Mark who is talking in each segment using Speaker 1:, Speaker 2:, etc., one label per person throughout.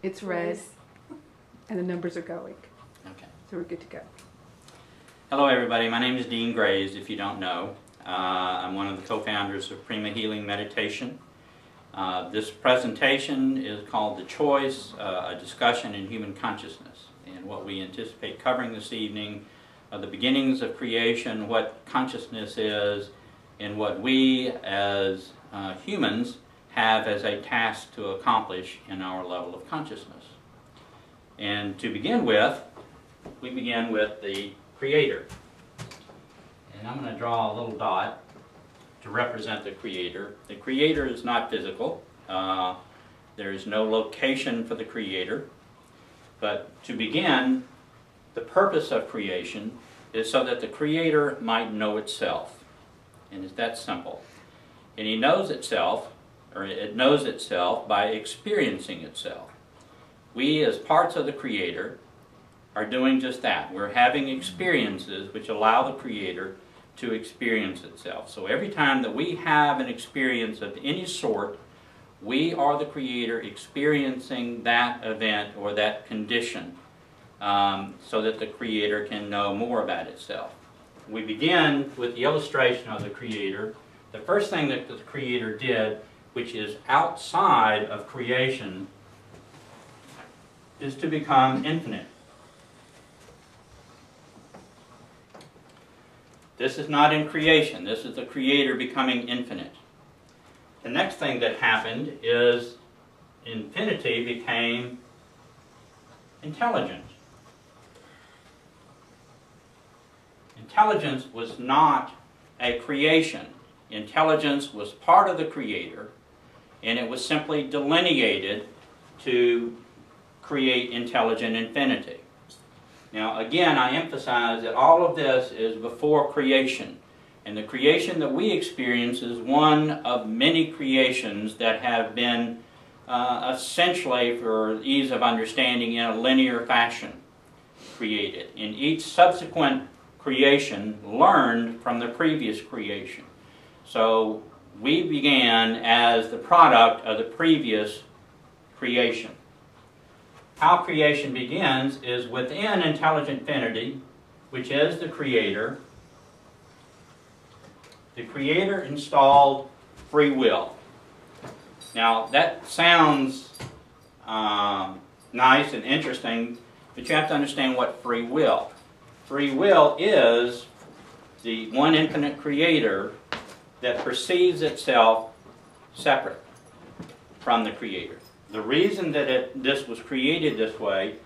Speaker 1: It's red, and the numbers are going.
Speaker 2: Okay.
Speaker 1: So we're good to go.
Speaker 2: Hello everybody, my name is Dean Graves, if you don't know. I'm one of the co-founders of Prima Healing Meditation. This presentation is called The Choice, a discussion in human consciousness. And what we anticipate covering this evening are the beginnings of creation, what consciousness is, and what we as humans have as a task to accomplish in our level of consciousness. And to begin with, we begin with the Creator. And I'm going to draw a little dot to represent the Creator. The Creator is not physical. There is no location for the Creator. But to begin, the purpose of creation is so that the Creator might know itself. And it's that simple. And He knows itself, or it knows itself by experiencing itself. We, as parts of the Creator, are doing just that. We're having experiences which allow the Creator to experience itself. So every time that we have an experience of any sort, we are the Creator experiencing that event or that condition so that the Creator can know more about itself. We begin with the illustration of the Creator. The first thing that the Creator did, which is outside of creation, is to become infinite. This is not in creation. This is the Creator becoming infinite. The next thing that happened is infinity became intelligent. Intelligence was not a creation. Intelligence was part of the Creator, and it was simply delineated to create intelligent infinity. Now again, I emphasize that all of this is before creation. And the creation that we experience is one of many creations that have been essentially, for ease of understanding, in a linear fashion created. And each subsequent creation learned from the previous creation. So we began as the product of the previous creation. How creation begins is within intelligent infinity, which is the Creator. The Creator installed free will. Now that sounds nice and interesting, but you have to understand what free will. Free will is the one infinite Creator that perceives itself separate from the Creator. The reason that this was created this way,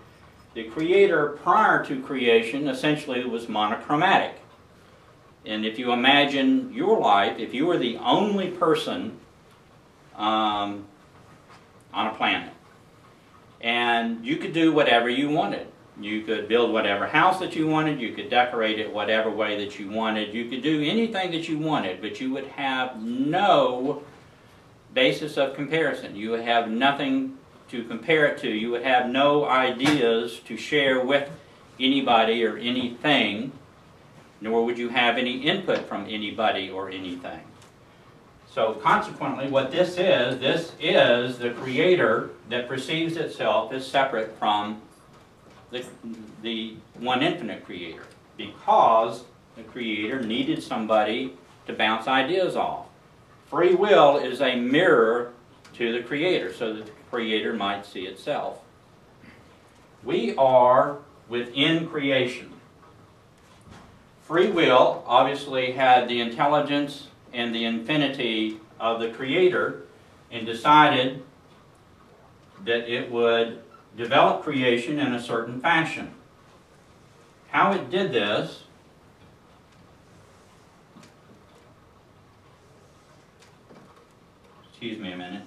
Speaker 2: the Creator prior to creation essentially was monochromatic. And if you imagine your life, if you were the only person on a planet, and you could do whatever you wanted. You could build whatever house that you wanted, you could decorate it whatever way that you wanted, you could do anything that you wanted, but you would have no basis of comparison. You would have nothing to compare it to. You would have no ideas to share with anybody or anything, nor would you have any input from anybody or anything. So consequently, what this is the Creator that perceives itself as separate from the one infinite Creator, because the Creator needed somebody to bounce ideas off. Free will is a mirror to the Creator, so that the Creator might see itself. We are within creation. Free will obviously had the intelligence and the infinity of the Creator and decided that it would develop creation in a certain fashion. How it did this excuse me a minute.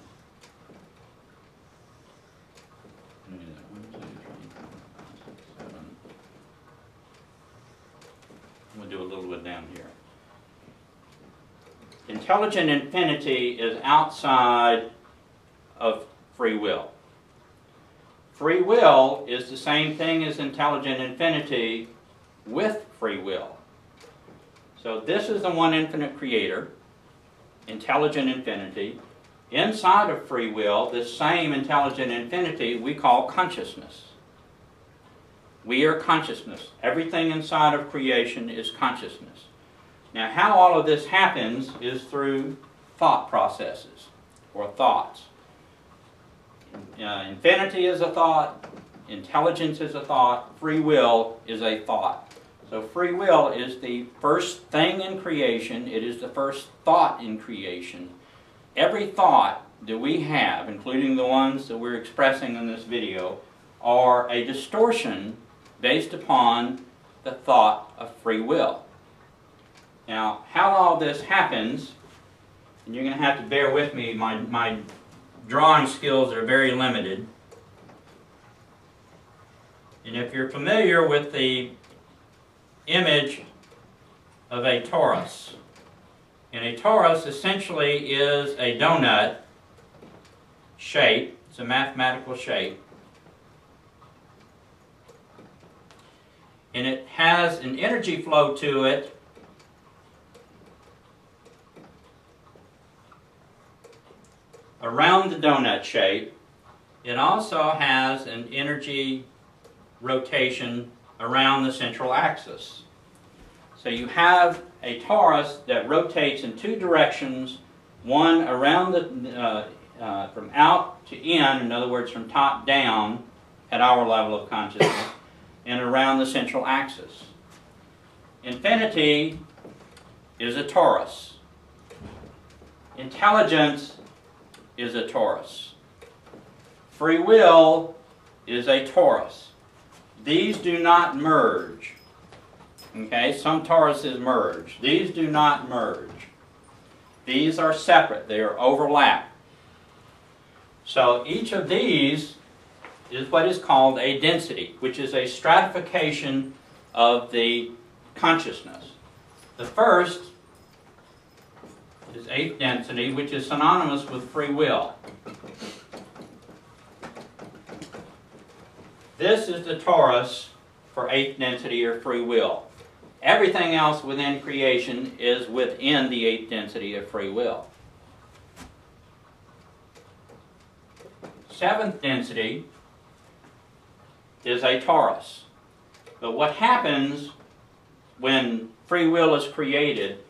Speaker 2: We'll do a little bit down here. Intelligent infinity is outside of free will. Free will is the same thing as intelligent infinity with free will. So this is the one infinite Creator, intelligent infinity, Inside of free will, this same intelligent infinity we call consciousness. We are consciousness. Everything inside of creation is consciousness. Now, how all of this happens is through thought processes, or thoughts. Infinity is a thought, intelligence is a thought, free will is a thought. So free will is the first thing in creation, it is the first thought in creation. Every thought that we have, including the ones that we're expressing in this video, are a distortion based upon the thought of free will. Now, how all this happens, and you're going to have to bear with me, my drawing skills are very limited. And if you're familiar with the image of a torus, and a torus essentially is a donut shape, it's a mathematical shape, and it has an energy flow to it around the donut shape. It also has an energy rotation around the central axis. So you have a torus that rotates in two directions, one around the, from out to in other words from top down at our level of consciousness, and around the central axis. Infinity is a torus. Intelligence is a torus. Free will is a torus. These do not merge. Okay, some toruses merge. These do not merge. These are separate. They are overlapped. So each of these is what is called a density, which is a stratification of the consciousness. The first is 8th density, which is synonymous with free will. This is the torus for 8th density or free will. Everything else within creation is within the 8th density of free will. 7th density is a torus. But what happens when free will is created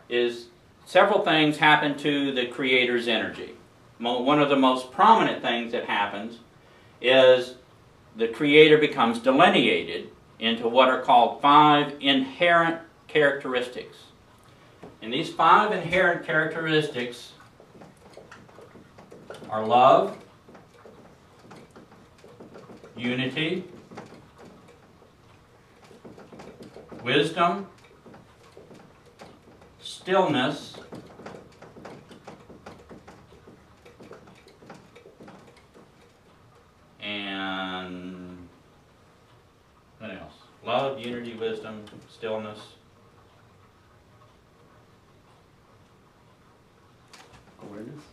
Speaker 2: is several things happen to the creator's energy. One of the most prominent things that happens is the creator becomes delineated into what are called 5 inherent characteristics. And these 5 inherent characteristics are love, unity, wisdom, stillness, and what else? Love, unity, wisdom, stillness.
Speaker 3: Awareness?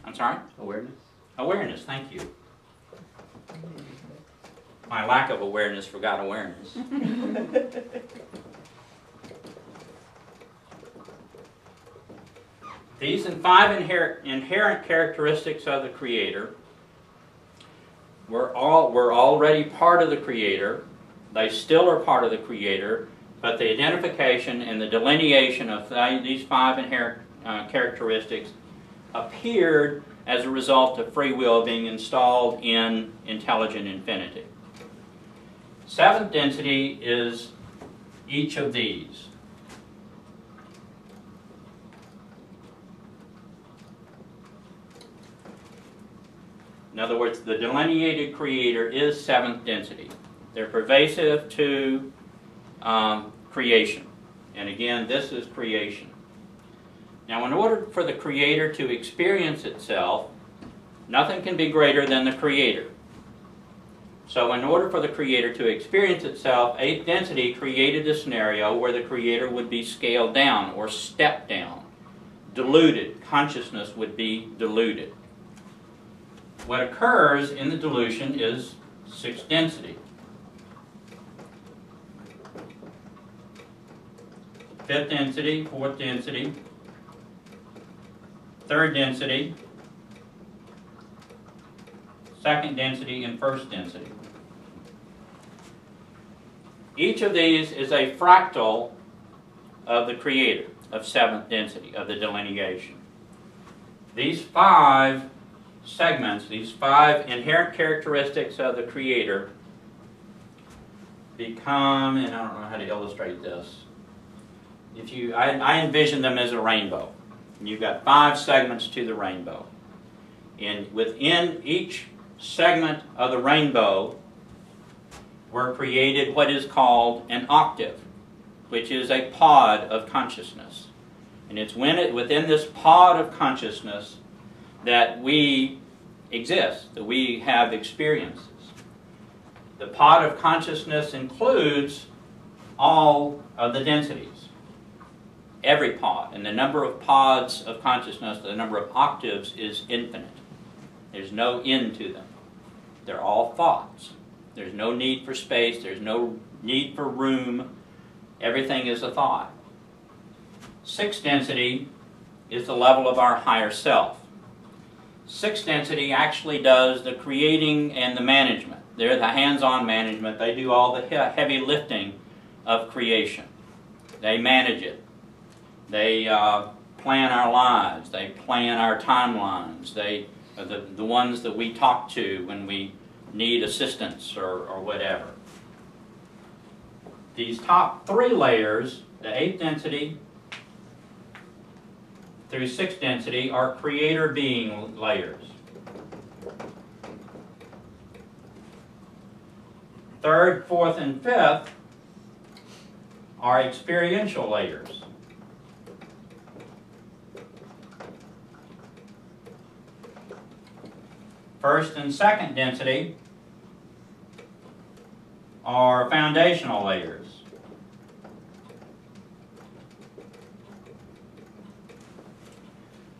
Speaker 2: I'm sorry?
Speaker 3: Awareness?
Speaker 2: Awareness, thank you. My lack of awareness forgot awareness. These 5 inherent characteristics of the Creator were already part of the Creator. They still are part of the Creator, but the identification and the delineation of these 5 inherent characteristics appeared as a result of free will being installed in intelligent infinity. 7th density is each of these. In other words, the delineated creator is 7th density. They're pervasive to creation. And again, this is creation. Now, in order for the creator to experience itself, nothing can be greater than the creator. So in order for the creator to experience itself, 8th density created a scenario where the creator would be scaled down or stepped down, diluted. Consciousness would be diluted. What occurs in the dilution is 6th density. 5th density, 4th density, 3rd density, second density, and first density. Each of these is a fractal of the creator, of seventh density, of the delineation. These 5 segments, these 5 inherent characteristics of the creator become, and I don't know how to illustrate this. I envision them as a rainbow. And you've got 5 segments to the rainbow. And within each segment of the rainbow were created what is called an octave, which is a pod of consciousness. And it's within this pod of consciousness that we exist, that we have experiences. The pod of consciousness includes all of the densities. Every pod. And the number of pods of consciousness, the number of octaves, is infinite. There's no end to them. They're all thoughts. There's no need for space. There's no need for room. Everything is a thought. Sixth density is the level of our higher self. Sixth density actually does the creating and the management. They're the hands-on management. They do all the heavy lifting of creation. They manage it. They plan our lives. They plan our timelines. They are the ones that we talk to when we need assistance or whatever. These top 3 layers, the 8th density through 6th density, are creator being layers. 3rd, 4th, and 5th are experiential layers. First and second density are foundational layers.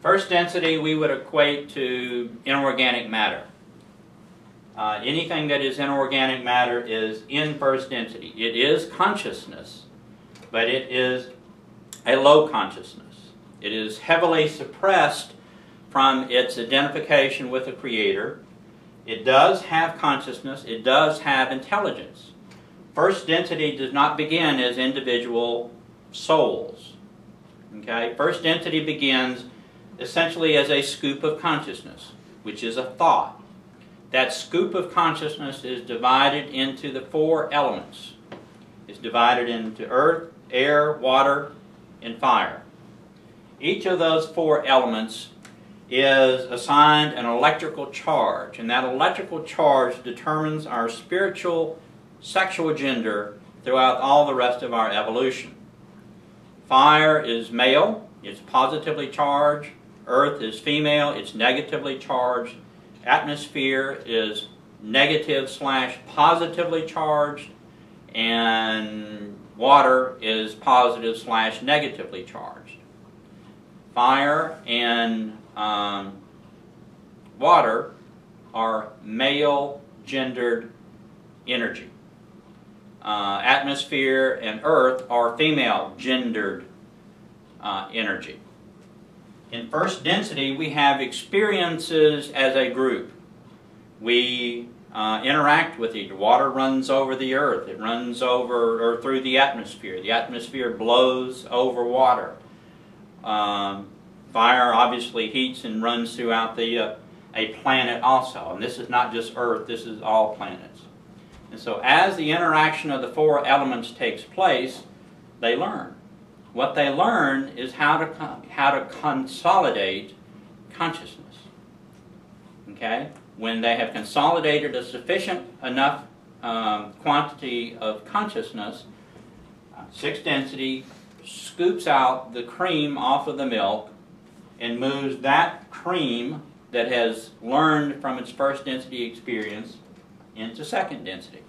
Speaker 2: First density we would equate to inorganic matter. Anything that is inorganic matter is in first density. It is consciousness, but it is a low consciousness. It is heavily suppressed from its identification with the Creator. It does have consciousness. It does have intelligence. First density does not begin as individual souls. Okay? First density begins essentially as a scoop of consciousness, which is a thought. That scoop of consciousness is divided into the 4 elements. It's divided into earth, air, water, and fire. Each of those 4 elements is assigned an electrical charge, and that electrical charge determines our spiritual, sexual gender throughout all the rest of our evolution. Fire is male, it's positively charged. Earth is female, it's negatively charged. Atmosphere is negative/positively charged, and water is positive/negatively charged. Fire and water are male gendered energy. Atmosphere and earth are female gendered energy. In first density, we have experiences as a group. We interact with each other. Water runs over the earth. It runs over or through the atmosphere. The atmosphere blows over water. Fire obviously heats and runs throughout a planet also. And this is not just Earth, this is all planets. And so as the interaction of the 4 elements takes place, they learn. What they learn is how to consolidate consciousness. Okay? When they have consolidated a sufficient enough quantity of consciousness, 6th density scoops out the cream off of the milk and moves that cream that has learned from its first density experience into second density.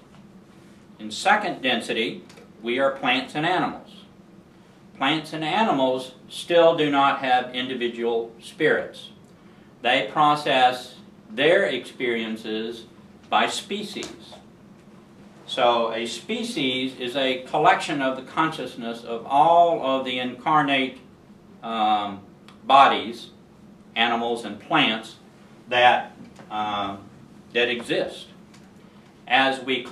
Speaker 2: In second density, we are plants and animals. Plants and animals still do not have individual spirits. They process their experiences by species. So a species is a collection of the consciousness of all of the incarnate bodies, animals and plants, that that exist. As we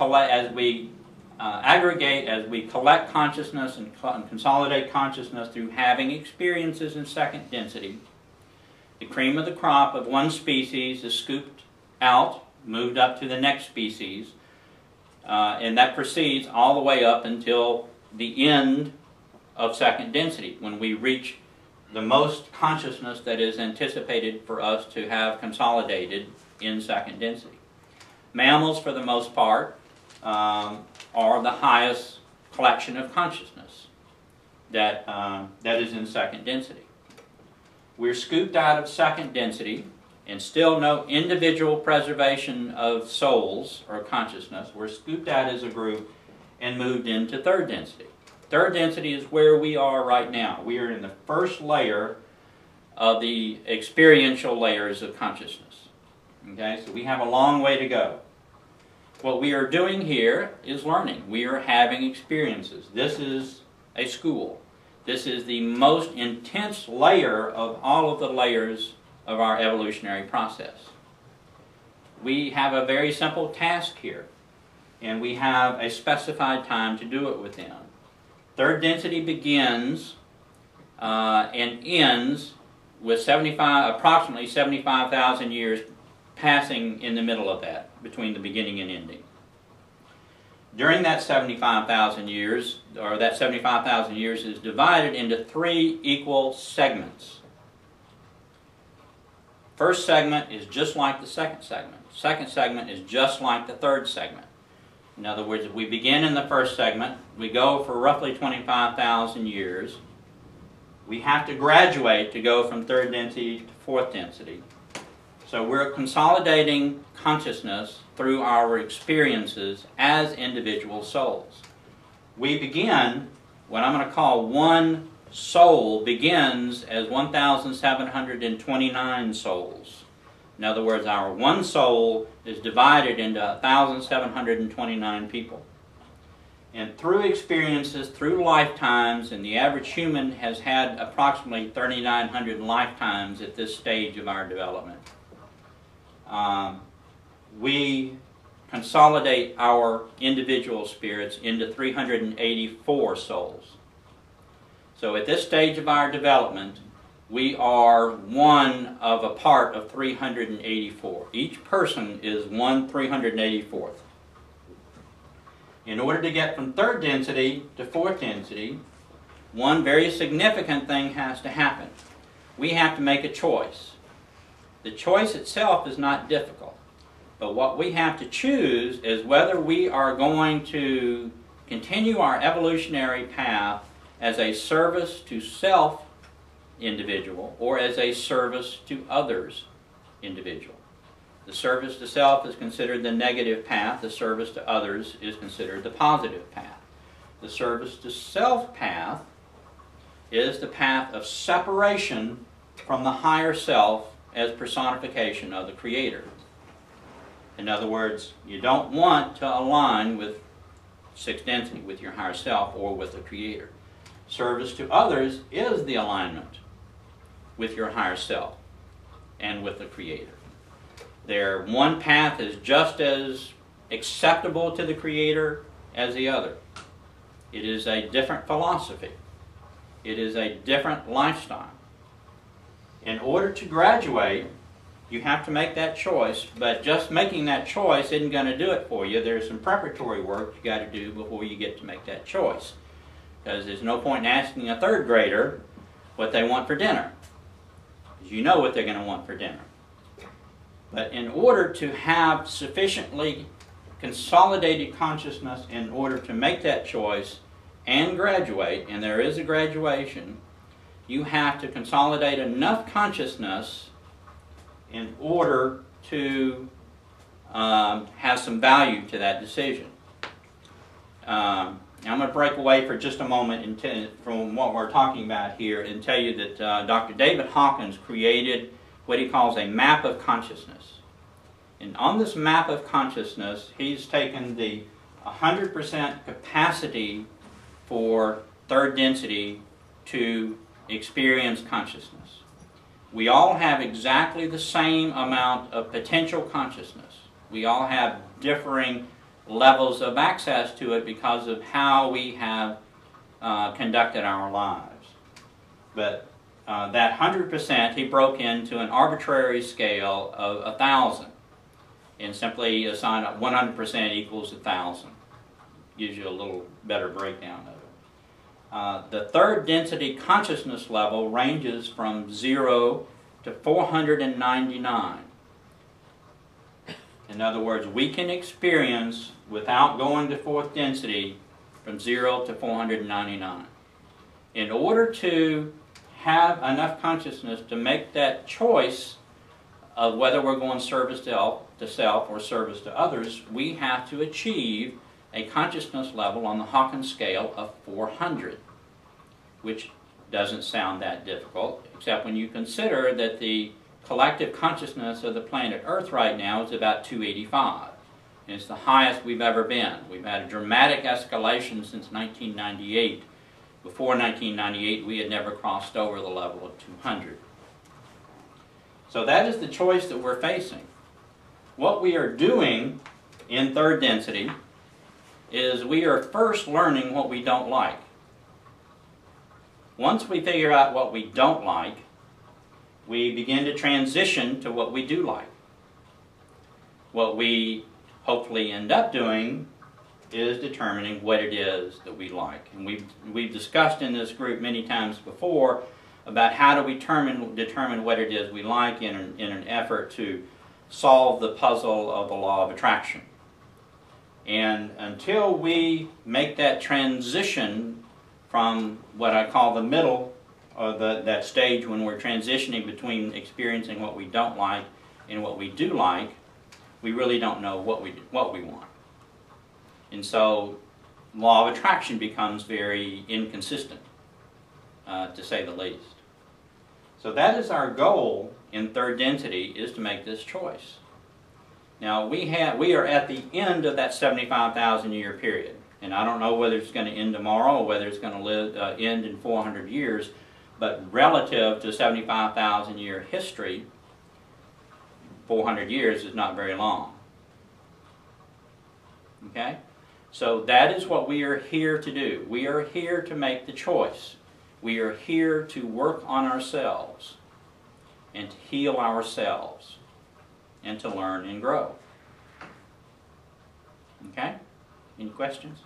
Speaker 2: aggregate, as we collect consciousness and consolidate consciousness through having experiences in second density, the cream of the crop of one species is scooped out, moved up to the next species, and that proceeds all the way up until the end of second density, when we reach the most consciousness that is anticipated for us to have consolidated in second density. Mammals, for the most part, are the highest collection of consciousness that is in second density. We're scooped out of second density, and still no individual preservation of souls or consciousness. We're scooped out as a group and moved into third density. Third density is where we are right now. We are in the first layer of the experiential layers of consciousness. Okay, so we have a long way to go. What we are doing here is learning. We are having experiences. This is a school. This is the most intense layer of all of the layers of our evolutionary process. We have a very simple task here, and we have a specified time to do it within. Third density begins and ends with approximately 75,000 years passing in the middle of that, between the beginning and ending. During that 75,000 years, or that 75,000 years is divided into 3 equal segments. First segment is just like the second segment. Second segment is just like the third segment. In other words, if we begin in the first segment, we go for roughly 25,000 years. We have to graduate to go from third density to fourth density. So we're consolidating consciousness through our experiences as individual souls. We begin, what I'm going to call one soul begins as 1,729 souls. In other words, our one soul is divided into 1,729 people. And through experiences, through lifetimes, and the average human has had approximately 3,900 lifetimes at this stage of our development, we consolidate our individual spirits into 384 souls. So at this stage of our development, we are one of a part of 384. Each person is 1/384th. In order to get from third density to fourth density, one very significant thing has to happen. We have to make a choice. The choice itself is not difficult, but what we have to choose is whether we are going to continue our evolutionary path as a service to self individual or as a service to others individual. The service to self is considered the negative path. The service to others is considered the positive path. The service to self path is the path of separation from the higher self as personification of the Creator. In other words, you don't want to align with sixth density, with your higher self or with the Creator. Service to others is the alignment with your higher self and with the Creator. One path is just as acceptable to the Creator as the other. It is a different philosophy. It is a different lifestyle. In order to graduate, you have to make that choice, but just making that choice isn't going to do it for you. There's some preparatory work you got to do before you get to make that choice. Because there's no point in asking a third grader what they want for dinner, because you know what they're going to want for dinner. But in order to have sufficiently consolidated consciousness in order to make that choice and graduate, and there is a graduation, you have to consolidate enough consciousness in order to have some value to that decision. I'm going to break away for just a moment from what we're talking about here and tell you that Dr. David Hawkins created what he calls a map of consciousness. And on this map of consciousness, he's taken the 100% capacity for third density to experience consciousness. We all have exactly the same amount of potential consciousness. We all have differing levels of access to it because of how we have conducted our lives. But that 100%, he broke into an arbitrary scale of 1,000 and simply assigned 100% equals 1,000. Gives you a little better breakdown of it. The third density consciousness level ranges from 0 to 499. In other words, we can experience, without going to fourth density, from 0 to 499. In order to have enough consciousness to make that choice of whether we're going service to self or service to others, we have to achieve a consciousness level on the Hawkins scale of 400, which doesn't sound that difficult, except when you consider that the collective consciousness of the planet Earth right now is about 285. And it's the highest we've ever been. We've had a dramatic escalation since 1998. Before 1998, we had never crossed over the level of 200. So that is the choice that we're facing. What we are doing in third density is we are first learning what we don't like. Once we figure out what we don't like, we begin to transition to what we do like. What we hopefully end up doing is determining what it is that we like. And we've discussed in this group many times before about how do we determine what it is we like in an effort to solve the puzzle of the law of attraction. And until we make that transition from what I call the middle, or that stage when we're transitioning between experiencing what we don't like and what we do like, we really don't know what we want. And so law of attraction becomes very inconsistent, to say the least. So that is our goal in third density, is to make this choice. Now we are at the end of that 75,000 year period. And I don't know whether it's going to end tomorrow or whether it's going to end in 400 years. But relative to 75,000 year history, 400 years is not very long. Okay? So that is what we are here to do. We are here to make the choice. We are here to work on ourselves and to heal ourselves and to learn and grow. Okay? Any questions?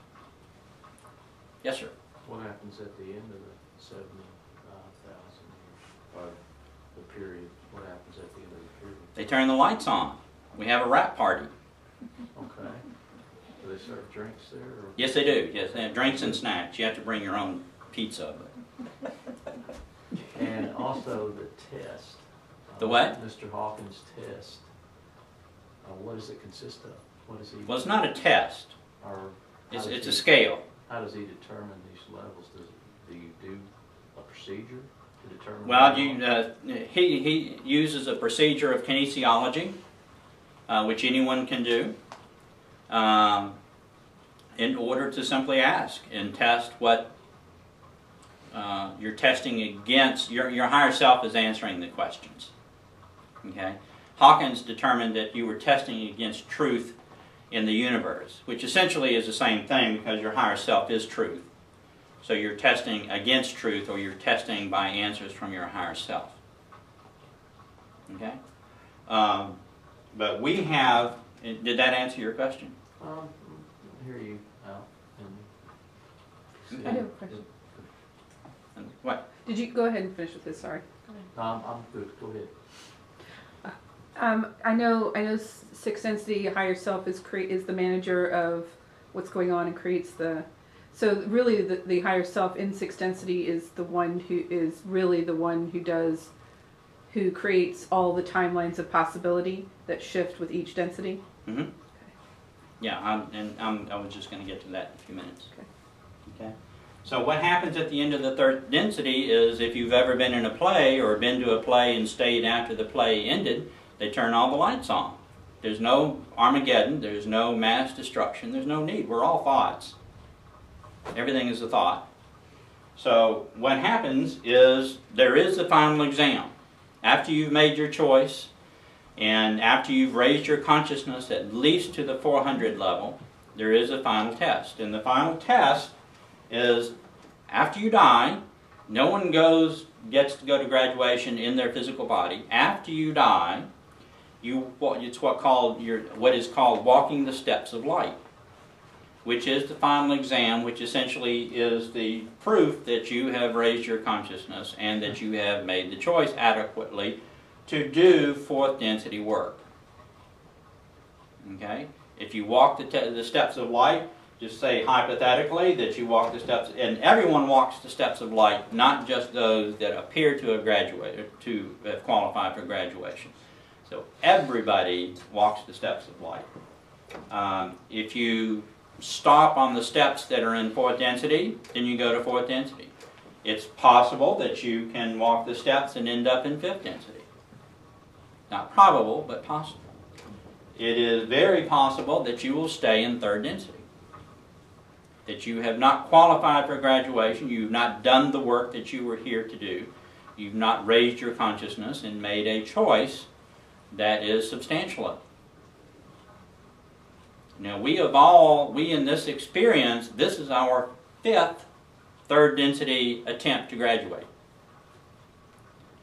Speaker 2: Yes, sir.
Speaker 3: What happens at the end of the 70,000 years, or the period? What happens at the end of the period?
Speaker 2: They turn the lights on. We have a wrap party.
Speaker 3: Okay. Do they serve drinks there? Or?
Speaker 2: Yes, they do. Yes, they have drinks and snacks. You have to bring your own pizza.
Speaker 3: And also the test.
Speaker 2: The what?
Speaker 3: Mr. Hawkins' test. What does it consist of? What is he?
Speaker 2: Well, it's not a test.
Speaker 3: Or
Speaker 2: it's a scale.
Speaker 3: How does he determine these levels? Do you do a procedure to determine?
Speaker 2: Well, he uses a procedure of kinesiology, which anyone can do, in order to simply ask and test what you're testing against. Your higher self is answering the questions. Okay? Hawkins determined that you were testing against truth in the universe, which essentially is the same thing because your higher self is truth. So you're testing against truth, or you're testing by answers from your higher self. Okay? But we have, did that answer your question?
Speaker 3: I hear you out.
Speaker 1: I have a question.
Speaker 2: What?
Speaker 1: Did you go ahead and finish with this? Sorry.
Speaker 3: I'm good. Go ahead.
Speaker 1: I know sixth density higher self is the manager of what's going on and creates the. So really, the higher self in sixth density is the one who is really the one who creates all the timelines of possibility that shift with each density.
Speaker 2: Mm-hmm. Okay. Yeah, I was just going to get to that in a few minutes. Okay. Okay. So what happens at the end of the third density is, if you've ever been in a play or been to a play and stayed after the play ended, they turn all the lights on. There's no Armageddon, there's no mass destruction, there's no need. We're all thoughts. Everything is a thought. So what happens is there is the final exam. After you've made your choice, And after you've raised your consciousness at least to the 400 level, there is a final test. And the final test is after you die, no one gets to go to graduation in their physical body. After you die, it's what is called walking the steps of light, which is the final exam, which essentially is the proof that you have raised your consciousness and that you have made the choice adequately to do fourth density work. Okay? If you walk the steps of light, just say hypothetically that you walk the steps, and everyone walks the steps of light, not just those that appear to have graduated, to have qualified for graduation. So everybody walks the steps of light. If you stop on the steps that are in fourth density, then you go to fourth density. It's possible that you can walk the steps and end up in fifth density. Not probable, but possible. It is very possible that you will stay in third density. That you have not qualified for graduation, you've not done the work that you were here to do, you've not raised your consciousness and made a choice that is substantial. Now we in this experience, this is our fifth third density attempt to graduate.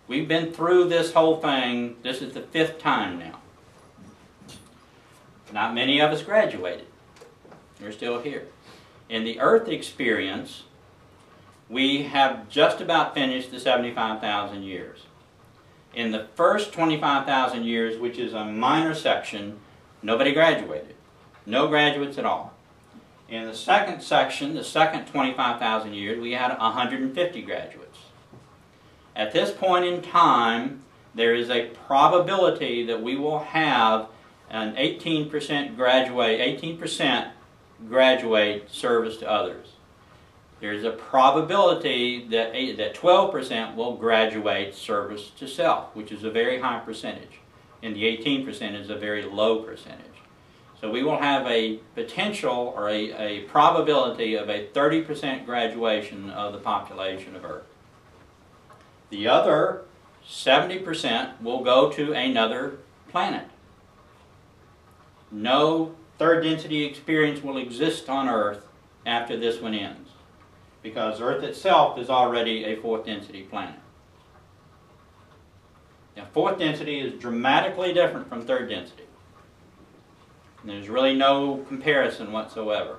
Speaker 2: We've been through this whole thing, this is the fifth time now. Not many of us graduated. We're still here. In the Earth experience, we have just about finished the 75,000 years. In the first 25,000 years, which is a minor section, nobody graduated. No graduates at all. In the second section, the second 25,000 years, we had 150 graduates. At this point in time, there is a probability that we will have an 18% graduate service to others. There's a probability that 12% will graduate service to self, which is a very high percentage. And the 18% is a very low percentage. So we will have a potential or a probability of a 30% graduation of the population of Earth. The other 70% will go to another planet. No third density experience will exist on Earth after this one ends, because Earth itself is already a fourth density planet. Now, fourth density is dramatically different from third density. And there's really no comparison whatsoever.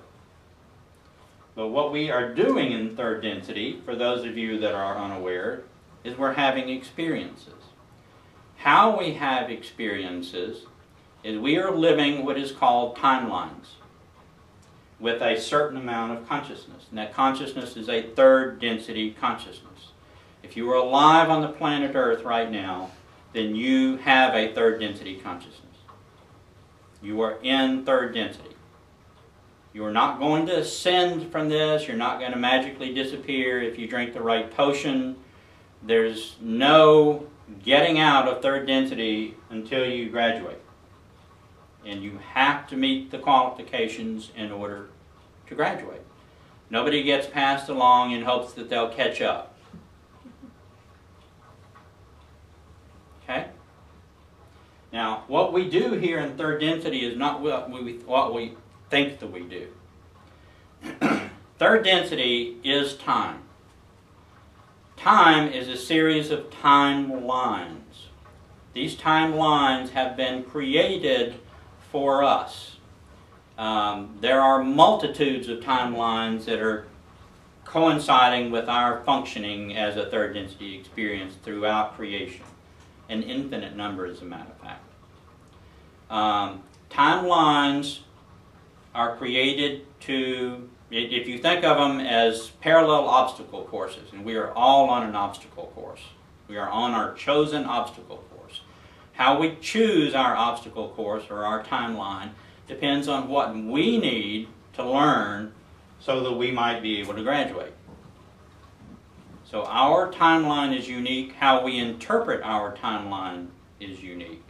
Speaker 2: But what we are doing in third density, for those of you that are unaware, is we're having experiences. How we have experiences is we are living what is called timelines with a certain amount of consciousness. And that consciousness is a third density consciousness. If you are alive on the planet Earth right now, then you have a third density consciousness. You are in third density. You are not going to ascend from this. You're not going to magically disappear if you drink the right potion. There's no getting out of third density until you graduate. And you have to meet the qualifications in order to graduate. Nobody gets passed along in hopes that they'll catch up. Okay? Now, what we do here in third density is not what we think that we do. Third density is time. Time is a series of timelines. These timelines have been created for us. There are multitudes of timelines that are coinciding with our functioning as a third density experience throughout creation. An infinite number, as a matter of fact. Timelines are created to, if you think of them as parallel obstacle courses, and we are all on an obstacle course. We are on our chosen obstacle course. How we choose our obstacle course or our timeline depends on what we need to learn so that we might be able to graduate. So our timeline is unique. How we interpret our timeline is unique.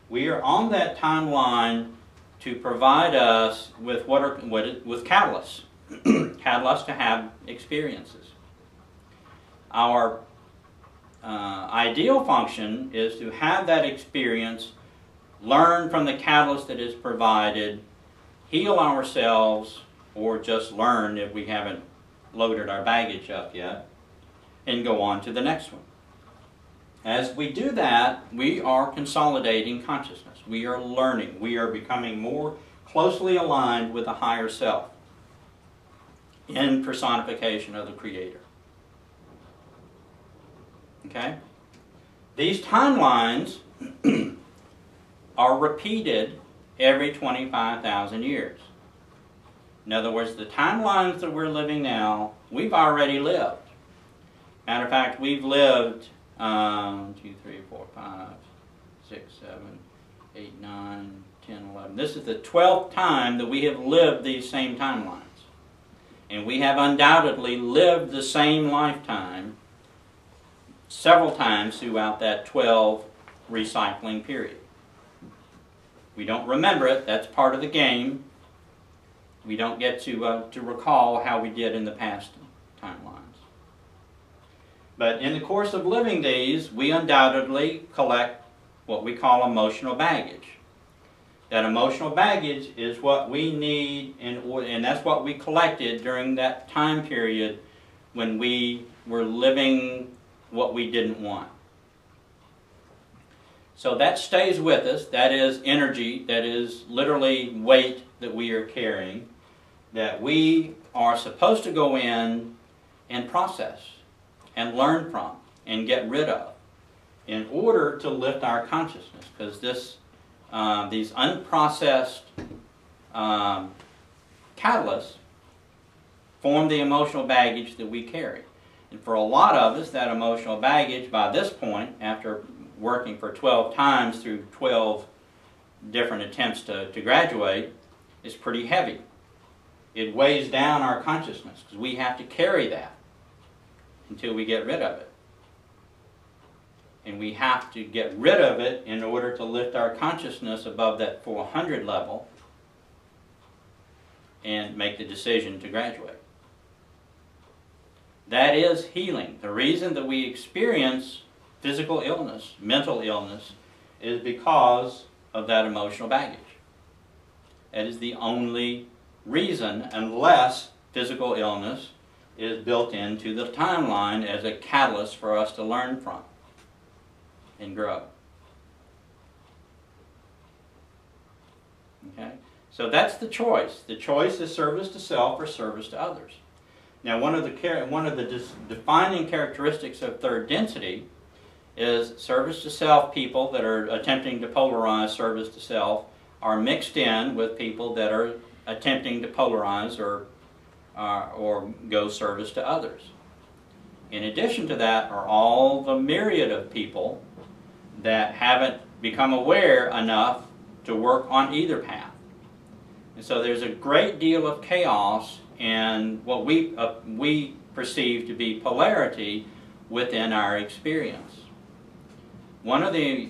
Speaker 2: We are on that timeline to provide us with with catalysts. Catalysts to have experiences. Our ideal function is to have that experience, learn from the catalyst that is provided, heal ourselves, or just learn if we haven't loaded our baggage up yet, and go on to the next one. As we do that, we are consolidating consciousness. We are learning. We are becoming more closely aligned with the higher self in personification of the Creator. Okay? These timelines are repeated every 25,000 years. In other words, the timelines that we're living now, we've already lived. Matter of fact, we've lived 1, 2, 3, 4, 5, 6, 7, 8, 9, 10, 11. This is the 12th time that we have lived these same timelines. And we have undoubtedly lived the same lifetime several times throughout that 12 recycling period. We don't remember it. That's part of the game. We don't get to recall how we did in the past timelines. But in the course of living these, we undoubtedly collect what we call emotional baggage. That emotional baggage is what we need, and that's what we collected during that time period when we were living what we didn't want. So that stays with us. That is energy, that is literally weight that we are carrying, that we are supposed to go in and process and learn from and get rid of in order to lift our consciousness, because these unprocessed catalysts form the emotional baggage that we carry. And for a lot of us, that emotional baggage by this point, after working for 12 times through 12 different attempts to graduate, is pretty heavy. It weighs down our consciousness because we have to carry that until we get rid of it. And we have to get rid of it in order to lift our consciousness above that 400 level and make the decision to graduate. That is healing. The reason that we experience physical illness, mental illness, is because of that emotional baggage. That is the only reason, unless physical illness is built into the timeline as a catalyst for us to learn from and grow. Okay? So that's the choice. The choice is service to self or service to others. Now, one of the defining characteristics of third density is service to self people that are attempting to polarize service to self are mixed in with people that are attempting to polarize or go service to others. In addition to that are all the myriad of people that haven't become aware enough to work on either path. And so there's a great deal of chaos and what we perceive to be polarity within our experience. One of the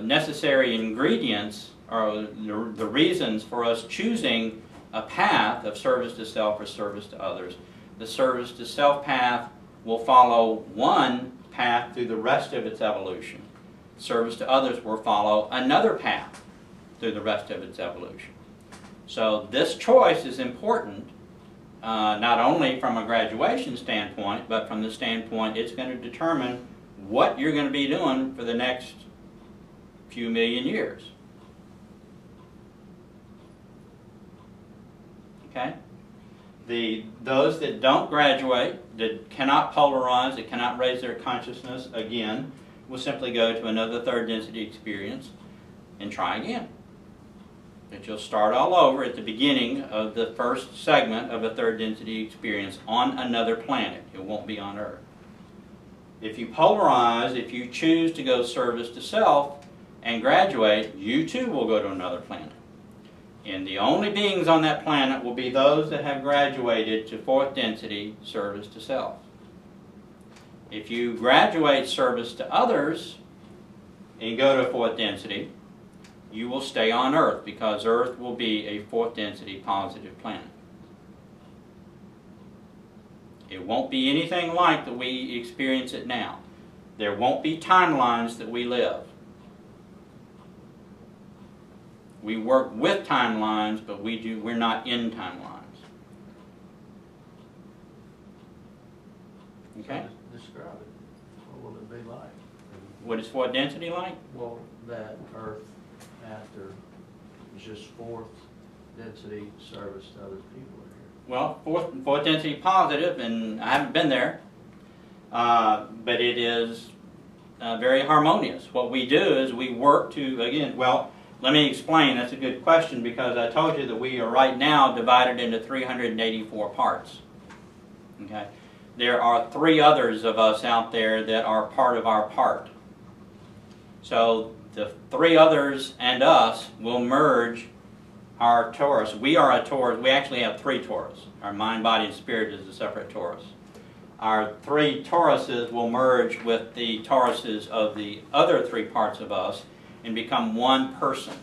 Speaker 2: necessary ingredients or the reasons for us choosing a path of service to self or service to others. The service to self path will follow one path through the rest of its evolution. Service to others will follow another path through the rest of its evolution. So this choice is important, not only from a graduation standpoint, but from the standpoint it's going to determine what you're going to be doing for the next few million years. Okay? Those that don't graduate, that cannot polarize, that cannot raise their consciousness again, will simply go to another third density experience and try again. But you'll start all over at the beginning of the first segment of a third density experience on another planet. It won't be on Earth. If you polarize, if you choose to go service to self and graduate, you too will go to another planet. And the only beings on that planet will be those that have graduated to fourth density service to self. If you graduate service to others and go to fourth density, you will stay on Earth because Earth will be a fourth density positive planet. It won't be anything like that we experience it now. There won't be timelines that we live. We work with timelines, but we're not in timelines. Okay?
Speaker 3: So describe it. What will it be like?
Speaker 2: What is fourth density like?
Speaker 3: Well, that Earth after is just fourth density service to other people here.
Speaker 2: Well, fourth density positive, and I haven't been there, but it is very harmonious. What we do is we work to, again, well, let me explain. That's a good question, because I told you that we are right now divided into 384 parts. Okay? There are 3 others of us out there that are part of our part. So the 3 others and us will merge our torus. We are a torus. We actually have 3 torus. Our mind, body, and spirit is a separate torus. Our 3 toruses will merge with the toruses of the other 3 parts of us and become one person.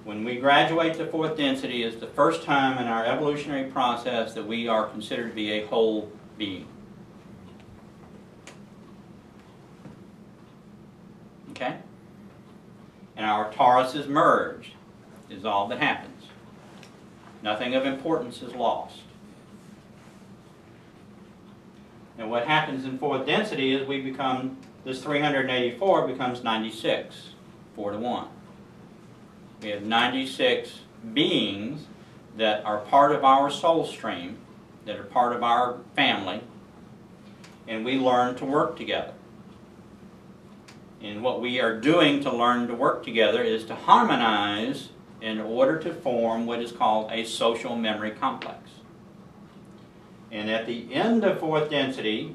Speaker 2: When we graduate to fourth density, it's the first time in our evolutionary process that we are considered to be a whole being. Okay? And our toruses merge is all that happens. Nothing of importance is lost. And what happens in fourth density is we become, this 384 becomes 96, 4 to 1. We have 96 beings that are part of our soul stream, that are part of our family, and we learn to work together. And what we are doing to learn to work together is to harmonize in order to form what is called a social memory complex. And at the end of fourth density,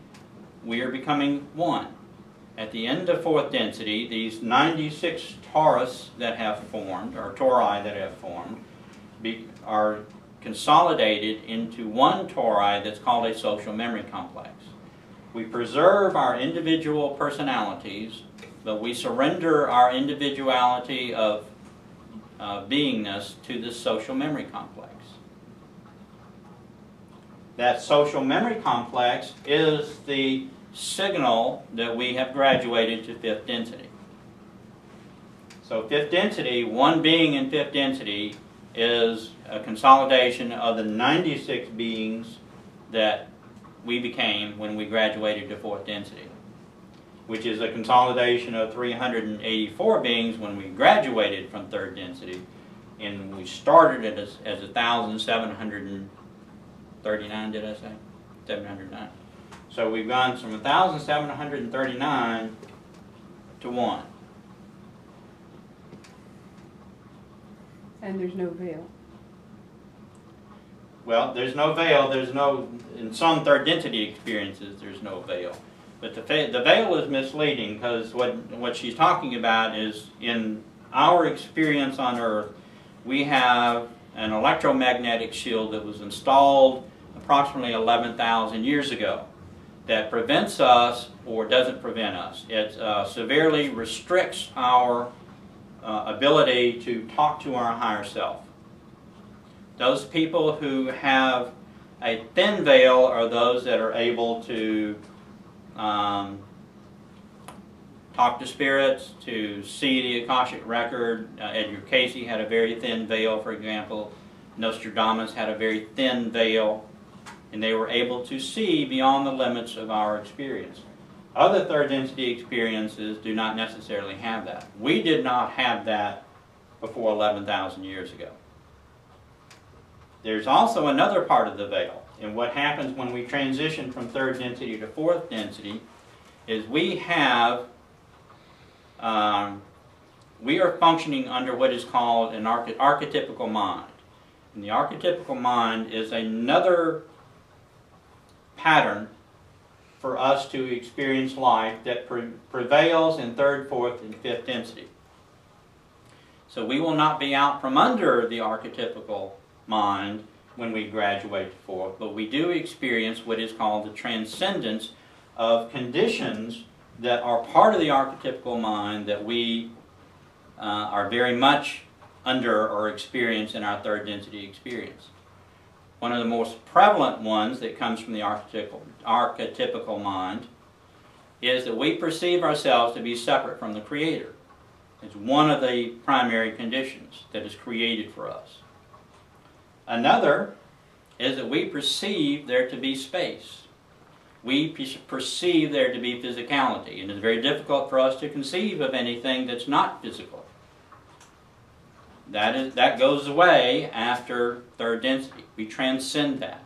Speaker 2: we are becoming one. At the end of fourth density, these 96 torus that have formed, or tori that have formed, are consolidated into one tori that's called a social memory complex. We preserve our individual personalities, but we surrender our individuality of beingness to this social memory complex. That social memory complex is the signal that we have graduated to fifth density. So fifth density, one being in fifth density, is a consolidation of the 96 beings that we became when we graduated to fourth density, which is a consolidation of 384 beings when we graduated from third density, and we started it as 1,739, did I say? 709. So we've gone from 1,739 to 1.
Speaker 1: And there's no veil.
Speaker 2: Well, there's no veil. There's no, in some third density experiences, there's no veil. But the veil is misleading, because what she's talking about is, in our experience on Earth, we have an electromagnetic shield that was installed approximately 11,000 years ago that prevents us, or doesn't prevent us. It severely restricts our ability to talk to our higher self. Those people who have a thin veil are those that are able to talk to spirits, to see the Akashic record. Edgar Cayce had a very thin veil, for example. Nostradamus had a very thin veil, and they were able to see beyond the limits of our experience. Other third density experiences do not necessarily have that. We did not have that before 11,000 years ago. There's also another part of the veil, and what happens when we transition from third density to fourth density is we are functioning under what is called an archetypical mind. And the archetypical mind is another pattern for us to experience life that prevails in third, fourth, and fifth density. So we will not be out from under the archetypical mind when we graduate to fourth, but we do experience what is called the transcendence of conditions that are part of the archetypical mind that we are very much under or experience in our third density experience. One of the most prevalent ones that comes from the archetypical mind is that we perceive ourselves to be separate from the Creator. It's one of the primary conditions that is created for us. Another is that we perceive there to be space. We perceive there to be physicality, and it's very difficult for us to conceive of anything that's not physical. That goes away after third density. We transcend that.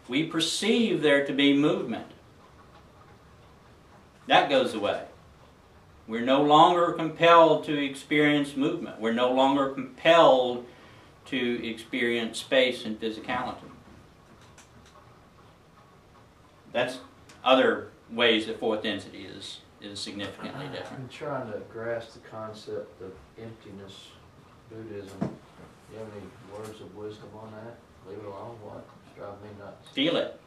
Speaker 2: We perceive there to be movement. That goes away. We're no longer compelled to experience movement. We're no longer compelled to experience space and physicality. That's other ways that fourth density is significantly different.
Speaker 3: I'm trying to grasp the concept of emptiness, Buddhism. Do you have any words of wisdom on that? Leave it alone, what? It's driving me nuts.
Speaker 2: Feel it.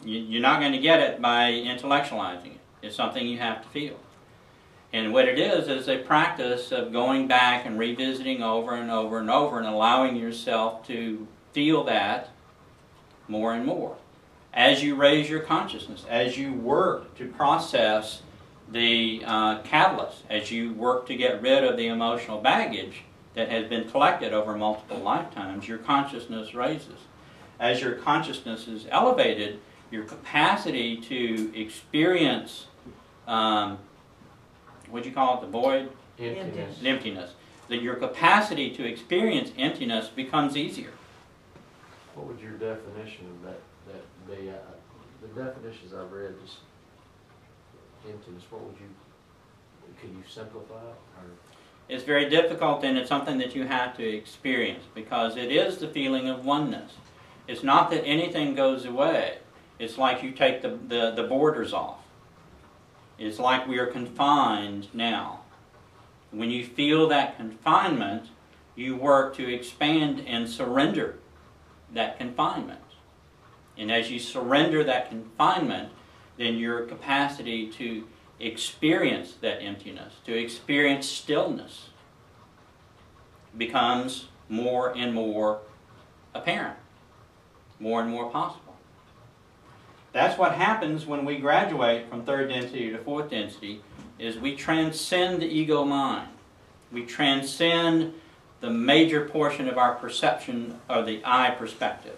Speaker 3: Yeah.
Speaker 2: You're not going to get it by intellectualizing it. It's something you have to feel. And what it is a practice of going back and revisiting over and over and over and allowing yourself to feel that more and more. As you raise your consciousness, as you work to process the catalyst, as you work to get rid of the emotional baggage that has been collected over multiple lifetimes, your consciousness raises. As your consciousness is elevated, your capacity to experience what do you call it, the void?
Speaker 3: Emptiness.
Speaker 2: Emptiness. That your capacity to experience emptiness becomes easier.
Speaker 3: What would your definition of that be? The definitions I've read, just emptiness, what would you, could you simplify it? Or?
Speaker 2: It's very difficult, and it's something that you have to experience, because it is the feeling of oneness. It's not that anything goes away. It's like you take the borders off. It's like we are confined now. When you feel that confinement, you work to expand and surrender that confinement. And as you surrender that confinement, then your capacity to experience that emptiness, to experience stillness, becomes more and more apparent, more and more possible. That's what happens when we graduate from third density to fourth density, is we transcend the ego mind. We transcend the major portion of our perception of the I perspective.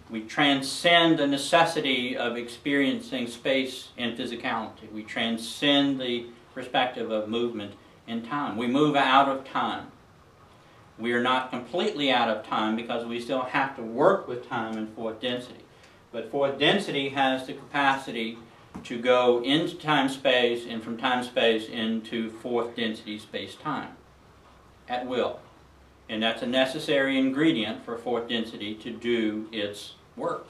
Speaker 2: We transcend the necessity of experiencing space and physicality. We transcend the perspective of movement and time. We move out of time. We are not completely out of time because we still have to work with time in fourth density. But fourth density has the capacity to go into time-space and from time-space into fourth density space-time at will. And that's a necessary ingredient for fourth density to do its work.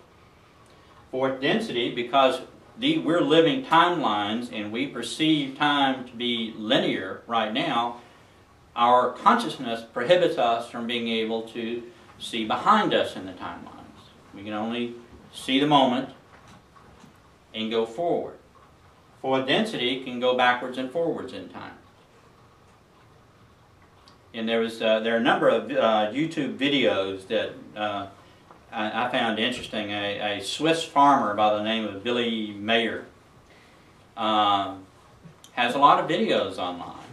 Speaker 2: Fourth density, because we're living timelines and we perceive time to be linear right now, our consciousness prohibits us from being able to see behind us in the timelines. We can only see the moment and go forward. Fourth density can go backwards and forwards in time. And there are a number of YouTube videos that I found interesting. A Swiss farmer by the name of Billy Mayer has a lot of videos online.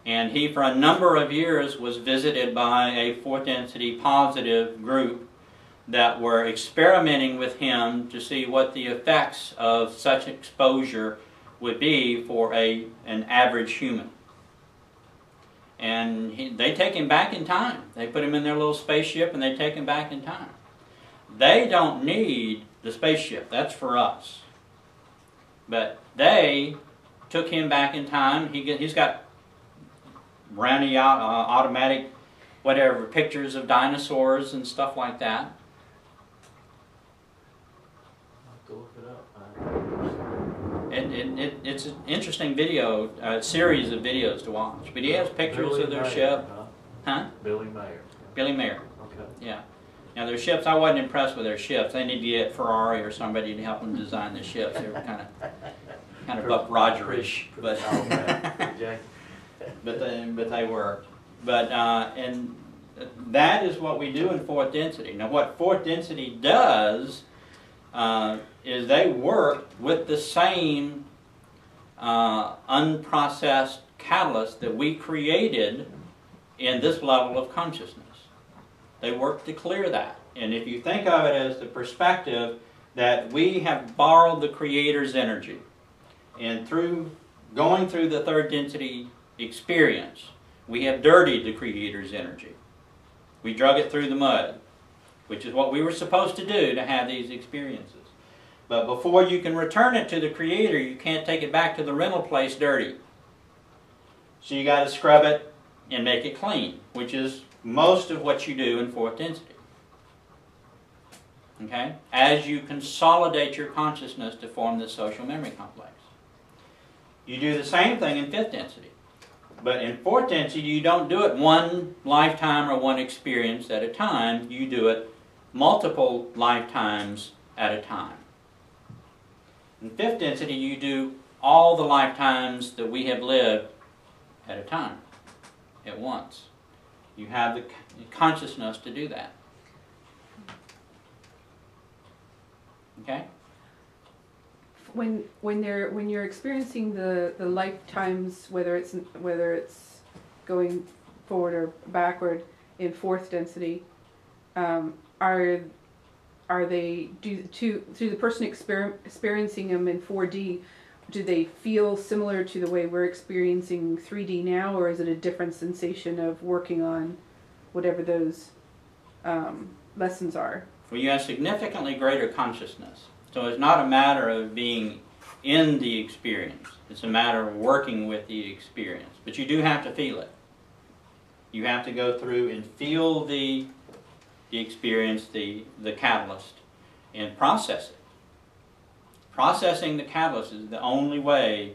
Speaker 2: And he, for a number of years, was visited by a fourth density positive group that were experimenting with him to see what the effects of such exposure would be for an average human. And they take him back in time. They put him in their little spaceship and they take him back in time. They don't need the spaceship. That's for us. But they took him back in time. He's got brownie automatic whatever pictures of dinosaurs and stuff like that. It's an interesting video, series of videos to watch. But he has pictures
Speaker 3: Billy
Speaker 2: of their
Speaker 3: Mayer,
Speaker 2: ship. Huh?
Speaker 3: Billy Mayer.
Speaker 2: Billy Mayer.
Speaker 3: Okay.
Speaker 2: Yeah. Now their ships, I wasn't impressed with their ships. They need to get Ferrari or somebody to help them design the ships. They were kind of Buck Rogerish, but but they worked. But and that is what we do in fourth density. Now what fourth density does is they work with the same unprocessed catalyst that we created in this level of consciousness. They work to clear that. And if you think of it as the perspective that we have borrowed the Creator's energy, and through going through the third density experience, we have dirtied the Creator's energy. We drug it through the mud, which is what we were supposed to do to have these experiences. But before you can return it to the Creator, you can't take it back to the rental place dirty. So you got to scrub it and make it clean, which is most of what you do in fourth density. Okay? As you consolidate your consciousness to form the social memory complex. You do the same thing in fifth density. But in fourth density, you don't do it one lifetime or one experience at a time. You do it multiple lifetimes at a time. In fifth density, you do all the lifetimes that we have lived at a time, at once. You have the consciousness to do that. Okay?
Speaker 1: When you're experiencing the lifetimes, whether it's going forward or backward in fourth density, are they to the person experiencing them in 4D? Do they feel similar to the way we're experiencing 3D now, or is it a different sensation of working on whatever those lessons are?
Speaker 2: Well, you have significantly greater consciousness. So it's not a matter of being in the experience. It's a matter of working with the experience. But you do have to feel it. You have to go through and feel the experience, the catalyst, and process it. Processing the catalyst is the only way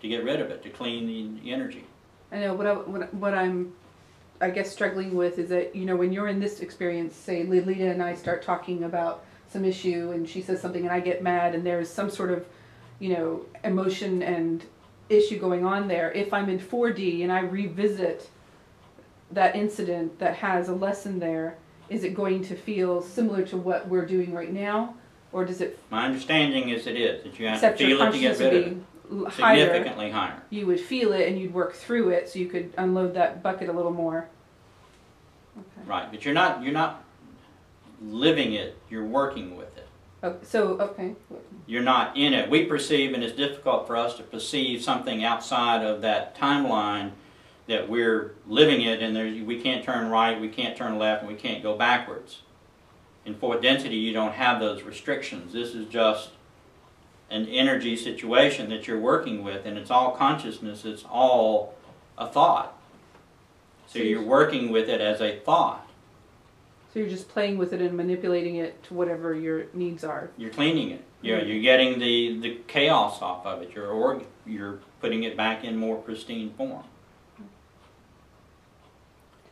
Speaker 2: to get rid of it, to clean the energy.
Speaker 1: I know what I'm, I guess, struggling with is that, you know, when you're in this experience, say Lilita and I start talking about some issue and she says something and I get mad and there's some sort of, you know, emotion and issue going on there. If I'm in 4D and I revisit that incident that has a lesson there, is it going to feel similar to what we're doing right now? Or does it...
Speaker 2: My understanding is it is, that you have to feel it to get rid of it. Significantly higher.
Speaker 1: You would feel it and you'd work through it so you could unload that bucket a little more. Okay.
Speaker 2: Right, but you're not living it, you're working with it.
Speaker 1: Oh, so, okay.
Speaker 2: You're not in it. We perceive, and it's difficult for us to perceive something outside of that timeline that we're living it, and we can't turn right, we can't turn left, and we can't go backwards. In fourth density, you don't have those restrictions. This is just an energy situation that you're working with, and it's all consciousness, it's all a thought. So you're working with it as a thought.
Speaker 1: So you're just playing with it and manipulating it to whatever your needs are.
Speaker 2: You're cleaning it. You're getting the chaos off of it. You're putting it back in more pristine form.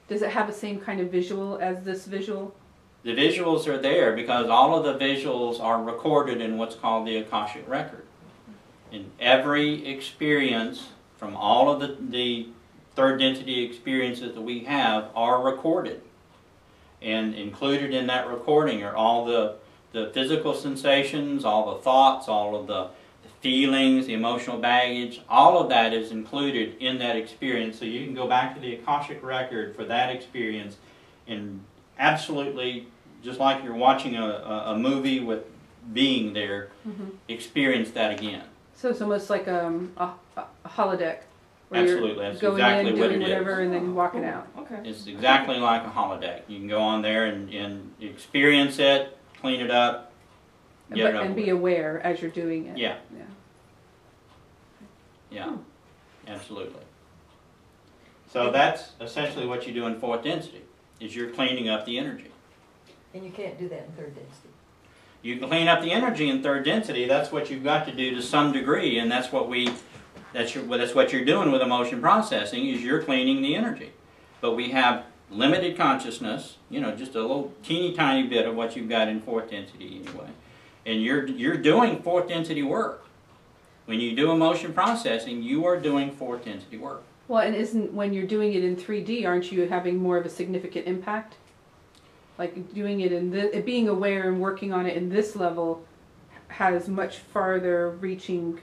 Speaker 1: Does it have the same kind of visual as this visual?
Speaker 2: The visuals are there because all of the visuals are recorded in what's called the Akashic Record. In every experience from all of the third density experiences that we have are recorded. And included in that recording are all the physical sensations, all the thoughts, all of the feelings, the emotional baggage. All of that is included in that experience. So you can go back to the Akashic Record for that experience and absolutely, just like you're watching a movie with being there, experience that again.
Speaker 1: So it's almost like a holodeck.
Speaker 2: Absolutely, that's exactly what it is.
Speaker 1: Whatever, and then walking out.
Speaker 3: Okay.
Speaker 2: It's exactly like a holodeck. You can go on there and experience it, clean it up, get it over
Speaker 1: and be
Speaker 2: with.
Speaker 1: aware as you're doing it.
Speaker 2: Yeah. Yeah, absolutely. So that's essentially what you do in fourth density, is you're cleaning up the energy.
Speaker 4: And you can't do that in third density.
Speaker 2: You can clean up the energy in third density. That's what you've got to do to some degree, and that's what that's what you're doing with emotion processing, is you're cleaning the energy. But we have limited consciousness, you know, just a little teeny tiny bit of what you've got in fourth density anyway. And you're doing fourth density work. When you do emotion processing, you are doing fourth density work.
Speaker 1: Well, and isn't, when you're doing it in 3D, aren't you having more of a significant impact? Like doing it in being aware and working on it in this level has much farther reaching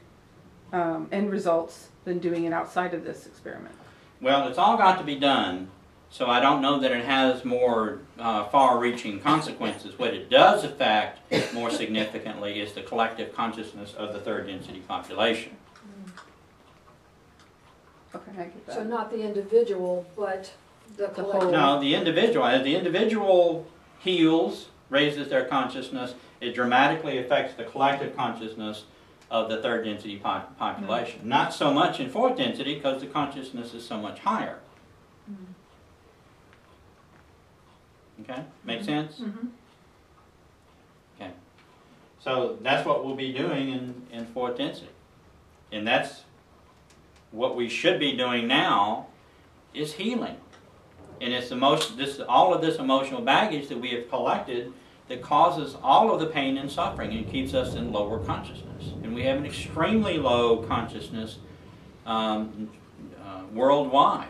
Speaker 1: end results than doing it outside of this experiment.
Speaker 2: Well, it's all got to be done, so I don't know that it has more far-reaching consequences. What it does affect more significantly is the collective consciousness of the third density population.
Speaker 1: Okay, I get that.
Speaker 5: So not the individual, but the
Speaker 1: whole-
Speaker 5: collective.
Speaker 2: No, the individual, as the individual heals, raises their consciousness, it dramatically affects the collective consciousness of the third density population.
Speaker 1: Mm-hmm.
Speaker 2: Not so much in fourth density because the consciousness is so much higher. Okay, make sense?
Speaker 1: Mm-hmm.
Speaker 2: Okay, so that's what we'll be doing in fourth density, and that's what we should be doing now is healing, and it's all of this emotional baggage that we have collected that causes all of the pain and suffering and keeps us in lower consciousness, and we have an extremely low consciousness worldwide.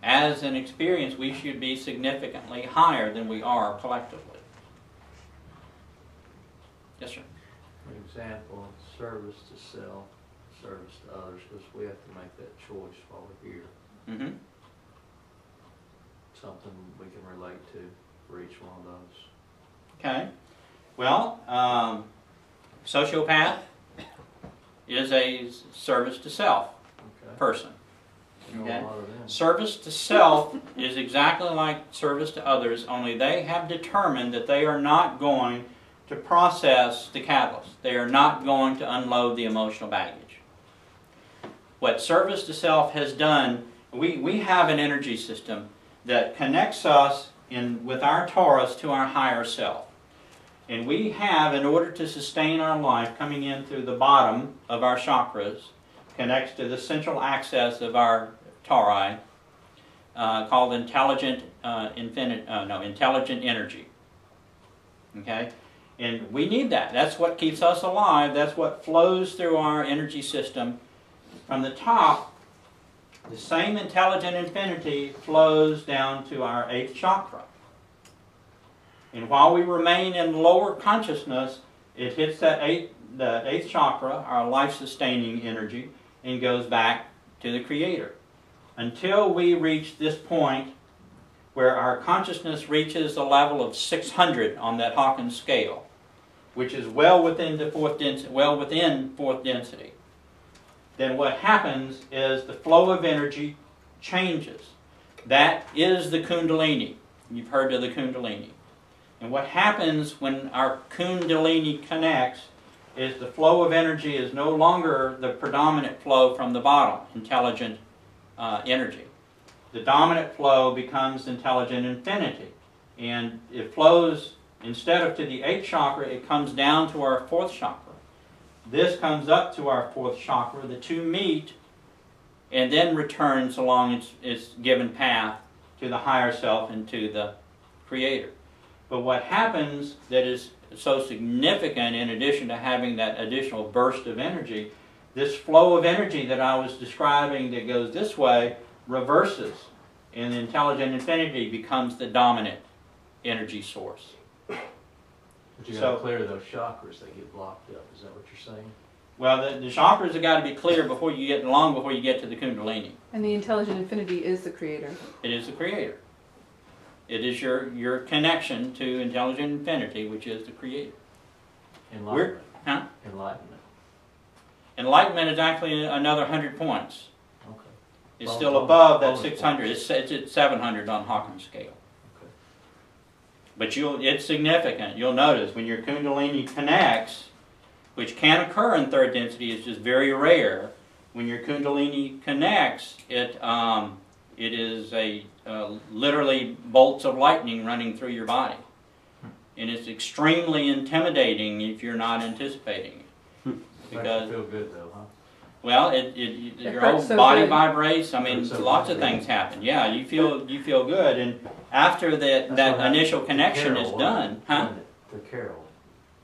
Speaker 2: As an experience, we should be significantly higher than we are collectively. Yes, sir.
Speaker 3: For example, service to self, service to others, because we have to make that choice while we're here.
Speaker 2: Mm-hmm.
Speaker 3: Something we can relate to for each one of those.
Speaker 2: Okay. Well, sociopath is a service to self
Speaker 3: Okay.
Speaker 2: person.
Speaker 3: You know
Speaker 2: Okay.
Speaker 3: a lot of them.
Speaker 2: Service to self is exactly like service to others, only they have determined that they are not going to process the catalyst. They are not going to unload the emotional baggage. What service to self has done, we have an energy system that connects us with our Taurus to our higher self. And we have, in order to sustain our life, coming in through the bottom of our chakras, connects to the central axis of our Tauri, called intelligent energy. Okay? And we need that. That's what keeps us alive. That's what flows through our energy system. From the top, the same intelligent infinity flows down to our 8th chakra. And while we remain in lower consciousness, it hits the 8th chakra, our life-sustaining energy, and goes back to the Creator. Until we reach this point where our consciousness reaches a level of 600 on that Hawkins scale, which is well within fourth density, then what happens is the flow of energy changes. That is the Kundalini. You've heard of the Kundalini. And what happens when our Kundalini connects is the flow of energy is no longer the predominant flow from the bottom, intelligent energy. The dominant flow becomes intelligent infinity. And it flows, instead of to the 8th chakra, it comes down to our 4th chakra. This comes up to our 4th chakra, the two meet, and then returns along its given path to the higher self and to the Creator. But what happens that is so significant, in addition to having that additional burst of energy, this flow of energy that I was describing that goes this way reverses, and the intelligent infinity becomes the dominant energy source.
Speaker 3: But you got to clear those chakras that get blocked up. Is that what you're saying?
Speaker 2: Well, the chakras have got to be clear before you get to the Kundalini.
Speaker 1: And the intelligent infinity is the Creator.
Speaker 2: It is the Creator. It is your connection to intelligent infinity, which is the Creator.
Speaker 3: Enlightenment.
Speaker 2: Huh?
Speaker 3: Enlightenment.
Speaker 2: Enlightenment is actually another 100 points.
Speaker 3: Okay.
Speaker 2: It's still above that 600. It's at 700 on Hawkins scale.
Speaker 3: Okay.
Speaker 2: But it's significant. You'll notice when your Kundalini connects, which can occur in third density, it's just very rare. When your Kundalini connects, it is literally bolts of lightning running through your body. And it's extremely intimidating if you're not anticipating it.
Speaker 3: Makes you feel good though, huh?
Speaker 2: Well, your
Speaker 1: hurts
Speaker 2: whole
Speaker 1: so
Speaker 2: body
Speaker 1: good.
Speaker 2: vibrates. I mean,
Speaker 3: Hurts so
Speaker 2: lots
Speaker 3: good.
Speaker 2: of things happen. Yeah, you feel good, and after that initial connection is done, huh?
Speaker 3: The Carol.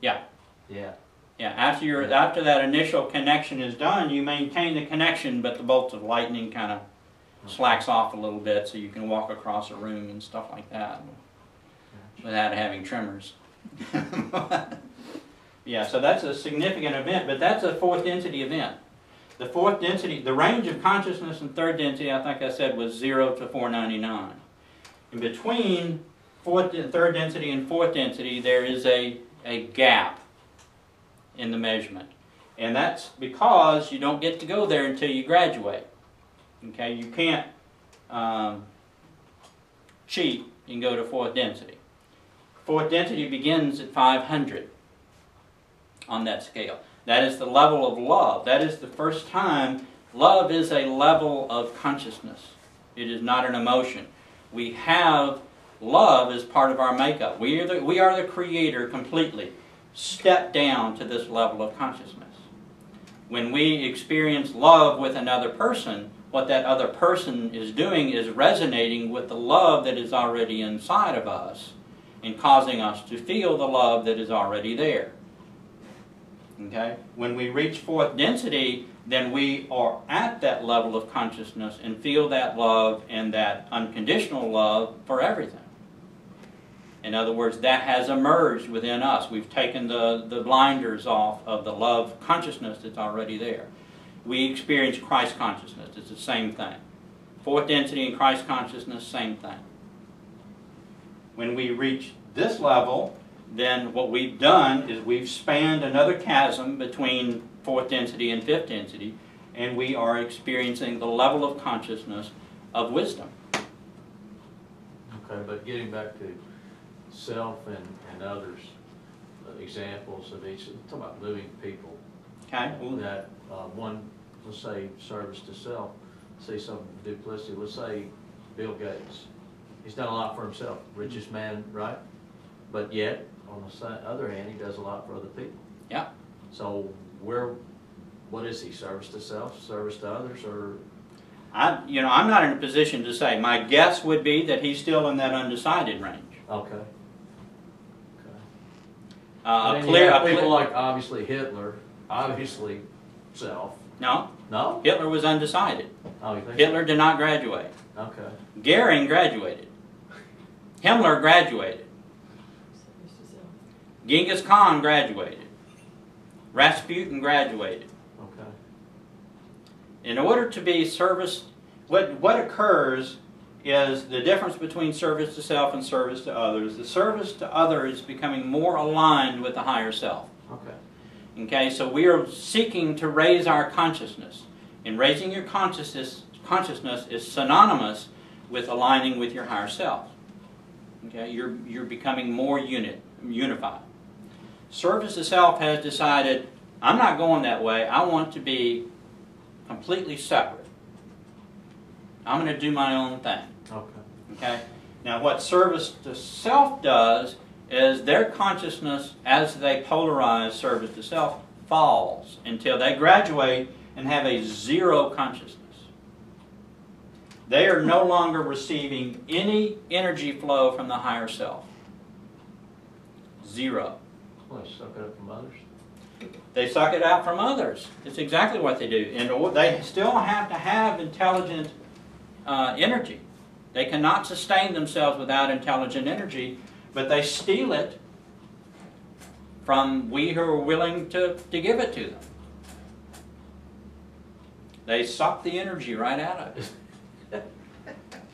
Speaker 2: Yeah.
Speaker 3: Yeah.
Speaker 2: Yeah. After that initial connection is done, you maintain the connection, but the bolts of lightning kind of slacks off a little bit, so you can walk across a room and stuff like that without having tremors. Yeah, so that's a significant event, but that's a fourth density event. The fourth density, the range of consciousness in third density, I think I said, was 0 to 499. In between third density and fourth density, there is a gap in the measurement. And that's because you don't get to go there until you graduate. Okay, you can't cheat and go to fourth density. Fourth density begins at 500 on that scale. That is the level of love. That is the first time love is a level of consciousness. It is not an emotion. We have love as part of our makeup. We are the creator completely. Step down to this level of consciousness. When we experience love with another person, what that other person is doing is resonating with the love that is already inside of us and causing us to feel the love that is already there. Okay? When we reach fourth density, then we are at that level of consciousness and feel that love and that unconditional love for everything. In other words, that has emerged within us. We've taken the blinders off of the love consciousness that's already there. We experience Christ consciousness. It's the same thing. Fourth density and Christ consciousness, same thing. When we reach this level, then what we've done is we've spanned another chasm between fourth density and fifth density, and we are experiencing the level of consciousness of wisdom.
Speaker 3: Okay, but getting back to self and others, examples of each, talk about living people.
Speaker 2: Okay?
Speaker 3: That one, let's say service to self, see some duplicity, let's say Bill Gates. He's done a lot for himself, richest man, right? But yet, on the other hand, he does a lot for other people.
Speaker 2: Yeah.
Speaker 3: So what is he, service to self, service to others, or?
Speaker 2: I'm not in a position to say. My guess would be that he's still in that undecided range.
Speaker 3: Okay. People like obviously Hitler, obviously self.
Speaker 2: No.
Speaker 3: No?
Speaker 2: Hitler was undecided.
Speaker 3: Oh, you think
Speaker 2: Hitler did not graduate.
Speaker 3: Okay.
Speaker 2: Goering graduated. Himmler graduated. Genghis Khan graduated. Rasputin graduated.
Speaker 3: Okay.
Speaker 2: In order to be service, what occurs is the difference between service to self and service to others. The service to others is becoming more aligned with the higher self.
Speaker 3: Okay.
Speaker 2: Okay, so we are seeking to raise our consciousness. And raising your consciousness is synonymous with aligning with your higher self. Okay, you're becoming more unified. Service to self has decided, I'm not going that way. I want to be completely separate. I'm going to do my own thing.
Speaker 3: Okay.
Speaker 2: Okay? Now what service to self does is their consciousness, as they polarize service to self, falls until they graduate and have a zero consciousness. They are no longer receiving any energy flow from the higher self. Zero.
Speaker 3: Well, suck it up from others.
Speaker 2: They suck it out from others. It's exactly what they do. And they still have to have intelligent energy. They cannot sustain themselves without intelligent energy, but they steal it from we who are willing to give it to them. They suck the energy right out of it.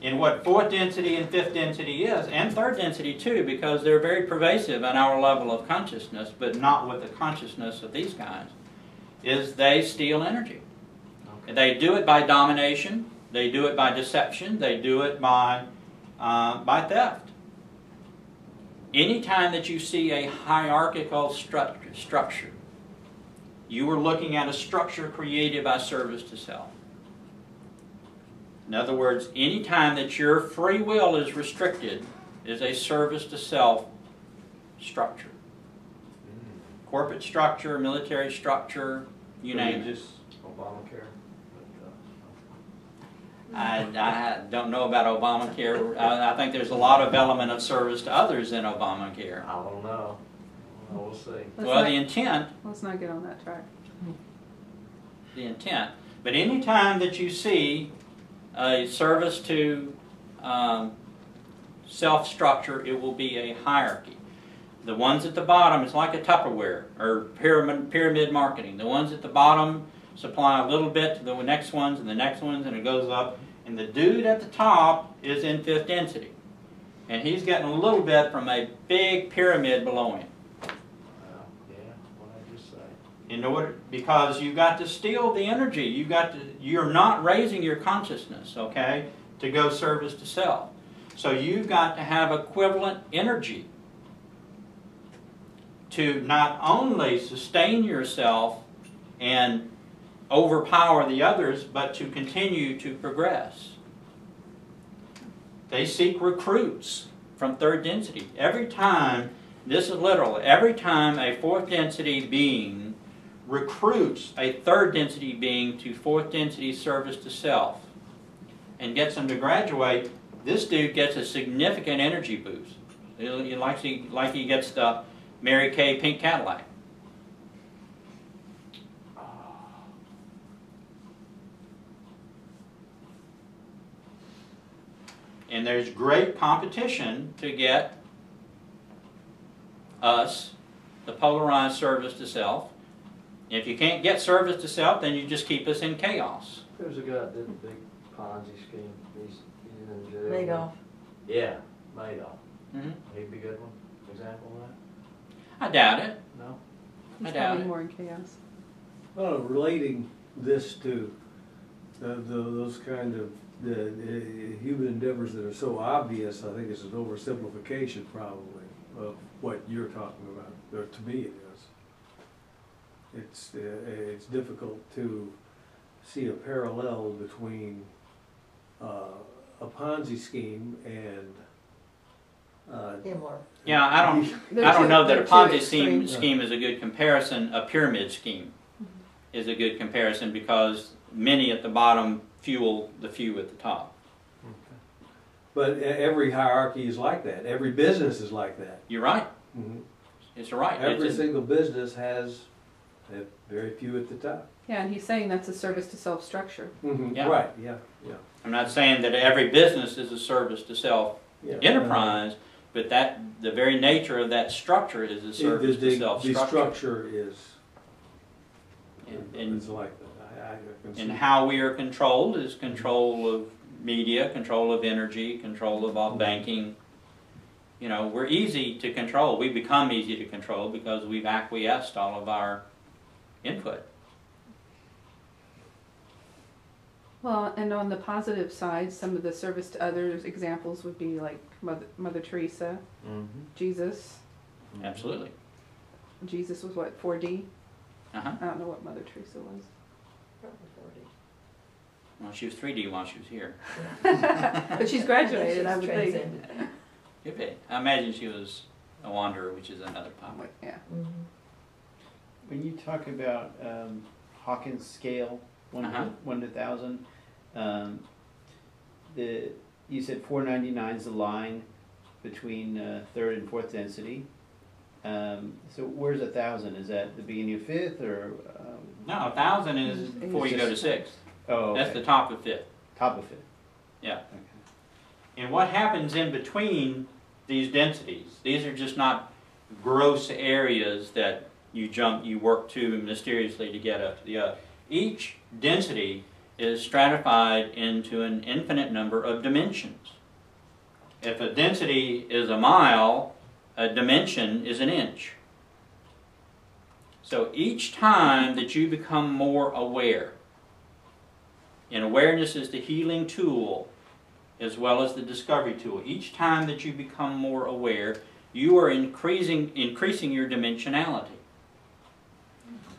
Speaker 2: In what fourth density and fifth density is, and third density too, because they're very pervasive in our level of consciousness, but not with the consciousness of these guys, is they steal energy. Okay. They do it by domination, they do it by deception, they do it by theft. Anytime that you see a hierarchical structure, you are looking at a structure created by service to self. In other words, any time that your free will is restricted is a service to self structure. Corporate structure, military structure, you name it.
Speaker 3: Just Obamacare.
Speaker 2: I don't know about Obamacare. I think there's a lot of element of service to others in Obamacare.
Speaker 3: I don't know. We'll see.
Speaker 2: Well, the intent.
Speaker 1: Let's not get on that track.
Speaker 2: The intent. But any time that you see a service to self-structure, it will be a hierarchy. The ones at the bottom, it's like a Tupperware or pyramid marketing. The ones at the bottom supply a little bit to the next ones and the next ones, and it goes up. And the dude at the top is in fifth density. And he's getting a little bit from a big pyramid below him.
Speaker 3: Well, yeah, what I just say.
Speaker 2: In order, because you've got to steal the energy. You're not raising your consciousness, okay, to go service to self. So you've got to have equivalent energy to not only sustain yourself and overpower the others, but to continue to progress. They seek recruits from third density. Every time, this is literal, every time a fourth density being recruits a third density being to fourth density service to self and gets them to graduate, this dude gets a significant energy boost. Like he gets the Mary Kay pink Cadillac. And there's great competition to get us the polarized service to self. If you can't get service to self, then you just keep us in chaos.
Speaker 3: There's a guy that did a big Ponzi scheme. He's in jail.
Speaker 4: Madoff.
Speaker 3: Yeah, Madoff.
Speaker 2: Mm-hmm.
Speaker 3: He'd be a good one. Example of that?
Speaker 2: I doubt it.
Speaker 3: No?
Speaker 1: He's
Speaker 2: I doubt
Speaker 1: probably
Speaker 2: it.
Speaker 1: more in chaos.
Speaker 6: Well, relating this to those kind of the human endeavors that are so obvious, I think it's an oversimplification probably of what you're talking about. Or to me, it is. It's difficult to see a parallel between a Ponzi scheme and
Speaker 4: Himmler.
Speaker 2: Yeah, I don't know that a Ponzi scheme is a good comparison. A pyramid scheme is a good comparison because many at the bottom fuel the few at the top.
Speaker 6: But every hierarchy is like that. Every business is like that.
Speaker 2: You're right.
Speaker 6: Mm-hmm.
Speaker 2: It's right.
Speaker 6: Every single business has very few at the top.
Speaker 1: Yeah, and he's saying that's a service to self structure.
Speaker 6: Mm-hmm.
Speaker 2: Yeah.
Speaker 6: Right, yeah, yeah.
Speaker 2: I'm not saying that every business is a service to self
Speaker 6: Yeah.
Speaker 2: enterprise, but that the very nature of that structure is a service to self
Speaker 6: The
Speaker 2: structure.
Speaker 6: structure is
Speaker 2: And
Speaker 6: like that. I can see.
Speaker 2: And how we are controlled is control of media, control of energy, control of all banking. You know, we're easy to control. We become easy to control because we've acquiesced all of our input.
Speaker 1: Well, and on the positive side, some of the service to others examples would be like Mother Teresa,
Speaker 3: Mm-hmm.
Speaker 1: Jesus.
Speaker 2: Absolutely.
Speaker 1: Jesus was what, 4D?
Speaker 2: Uh-huh.
Speaker 1: I don't know what Mother Teresa was.
Speaker 4: Probably 40.
Speaker 2: Well, she was 3D while she was here.
Speaker 1: But she's graduated, I would think.
Speaker 4: Transcended.
Speaker 2: Could be. I imagine she was a wanderer, which is another topic.
Speaker 1: Yeah.
Speaker 4: Mhm.
Speaker 7: When you talk about Hawkins scale, 1
Speaker 2: Uh-huh.
Speaker 7: to 1,000, you said 499 is the line between third and fourth density. So where's 1,000? Is that the beginning of fifth or?
Speaker 2: No, 1,000 is before you go to 6th.
Speaker 7: Oh, okay.
Speaker 2: That's the top of 5th.
Speaker 7: Top of fifth.
Speaker 2: Yeah.
Speaker 7: Okay.
Speaker 2: And what happens in between these densities? These are just not gross areas that you work to mysteriously to get up to the other. Each density is stratified into an infinite number of dimensions. If a density is a mile, a dimension is an inch. So each time that you become more aware, and awareness is the healing tool as well as the discovery tool. Each time that you become more aware, you are increasing your dimensionality.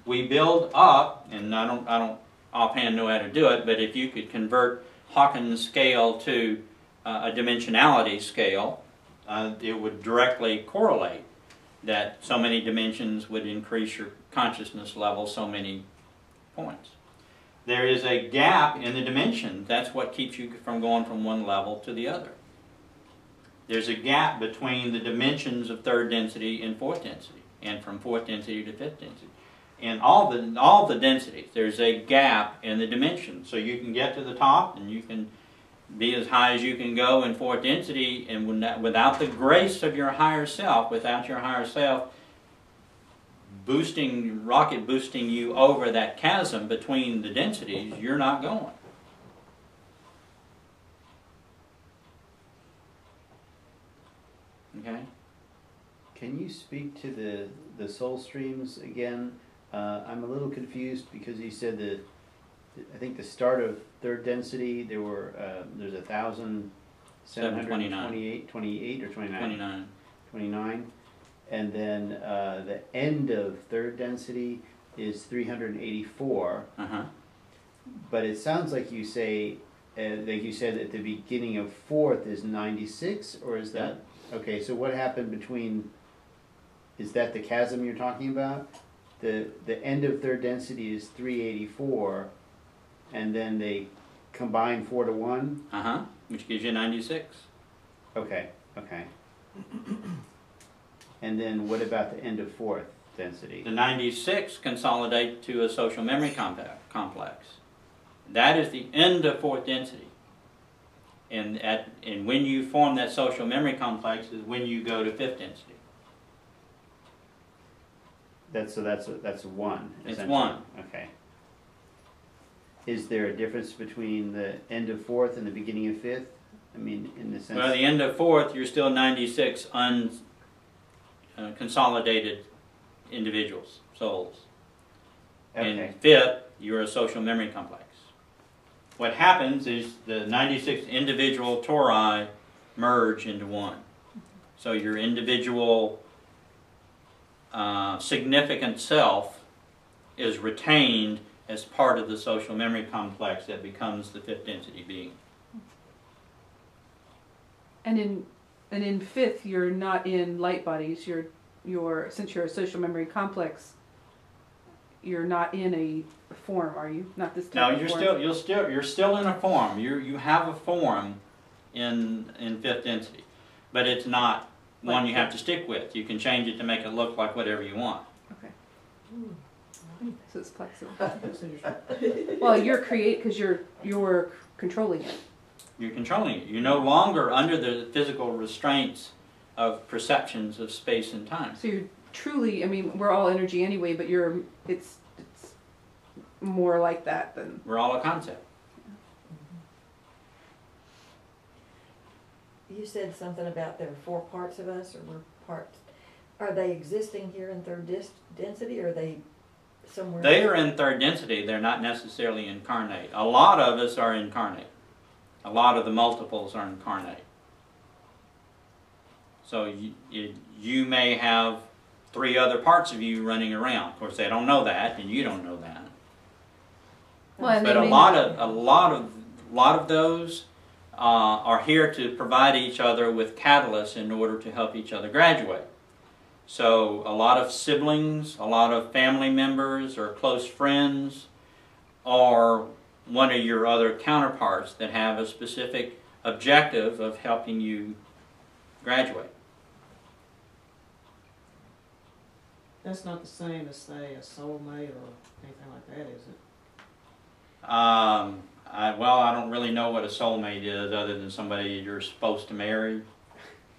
Speaker 2: We build up, and I don't offhand know how to do it, but if you could convert Hawkins scale to a dimensionality scale, it would directly correlate that so many dimensions would increase your consciousness level so many points. There is a gap in the dimension. That's what keeps you from going from one level to the other. There's a gap between the dimensions of third density and fourth density, and from fourth density to fifth density. And all the densities, there's a gap in the dimension. So you can get to the top, and be as high as you can go in fourth density, and without the grace of your higher self, without your higher self rocket boosting you over that chasm between the densities, you're not going. Okay?
Speaker 7: Can you speak to the soul streams again? I'm a little confused because you said that I think the start of third density there's 1,728, 28 or 29? 29. And then the end of third density is 384. But it sounds like you say, like you said at the beginning of fourth is 96, or is that? Okay, so what happened between, is that the chasm you're talking about? The end of third density is 384, and then they combine 4 to 1?
Speaker 2: Which gives you 96.
Speaker 7: Okay, okay. And then what about the end of fourth density?
Speaker 2: The 96 consolidate to a social memory complex. That is the end of fourth density. And when you form that social memory complex is when you go to fifth density.
Speaker 7: That's 1.
Speaker 2: It's 1.
Speaker 7: Okay. Is there a difference between the end of fourth and the beginning of fifth? I mean, in the sense.
Speaker 2: Well, the end of fourth, you're still 96 unconsolidated individuals, souls.
Speaker 7: Okay.
Speaker 2: In fifth, you're a social memory complex. What happens is the 96 individual tori merge into one. So your individual significant self is retained as part of the social memory complex that becomes the fifth density being.
Speaker 1: And in fifth, you're not in light bodies. Since you're a social memory complex, you're not in a form, are you? Not this type
Speaker 2: No,
Speaker 1: of form.
Speaker 2: you're still in a form. You have a form in fifth density, but it's not one you have to stick with. You can change it to make it look like whatever you want.
Speaker 1: Okay. So it's flexible. Well, because you're controlling it.
Speaker 2: You're controlling it. You're no longer under the physical restraints of perceptions of space and time.
Speaker 1: So you're truly, I mean, we're all energy anyway, but it's more like that than.
Speaker 2: We're all a concept.
Speaker 4: You said something about there are 4 parts of us, or we're parts. Are they existing here in third density, or are they somewhere?
Speaker 2: They are in third density. They're not necessarily incarnate. A lot of us are incarnate. A lot of the multiples are incarnate. So you may have 3 other parts of you running around. Of course, they don't know that, and you don't know that.
Speaker 1: Well,
Speaker 2: But a lot of those are here to provide each other with catalysts in order to help each other graduate. So a lot of siblings, a lot of family members or close friends are one of your other counterparts that have a specific objective of helping you graduate.
Speaker 8: That's not the same as, say, a soulmate or anything like that, is it?
Speaker 2: I don't really know what a soulmate is other than somebody you're supposed to marry.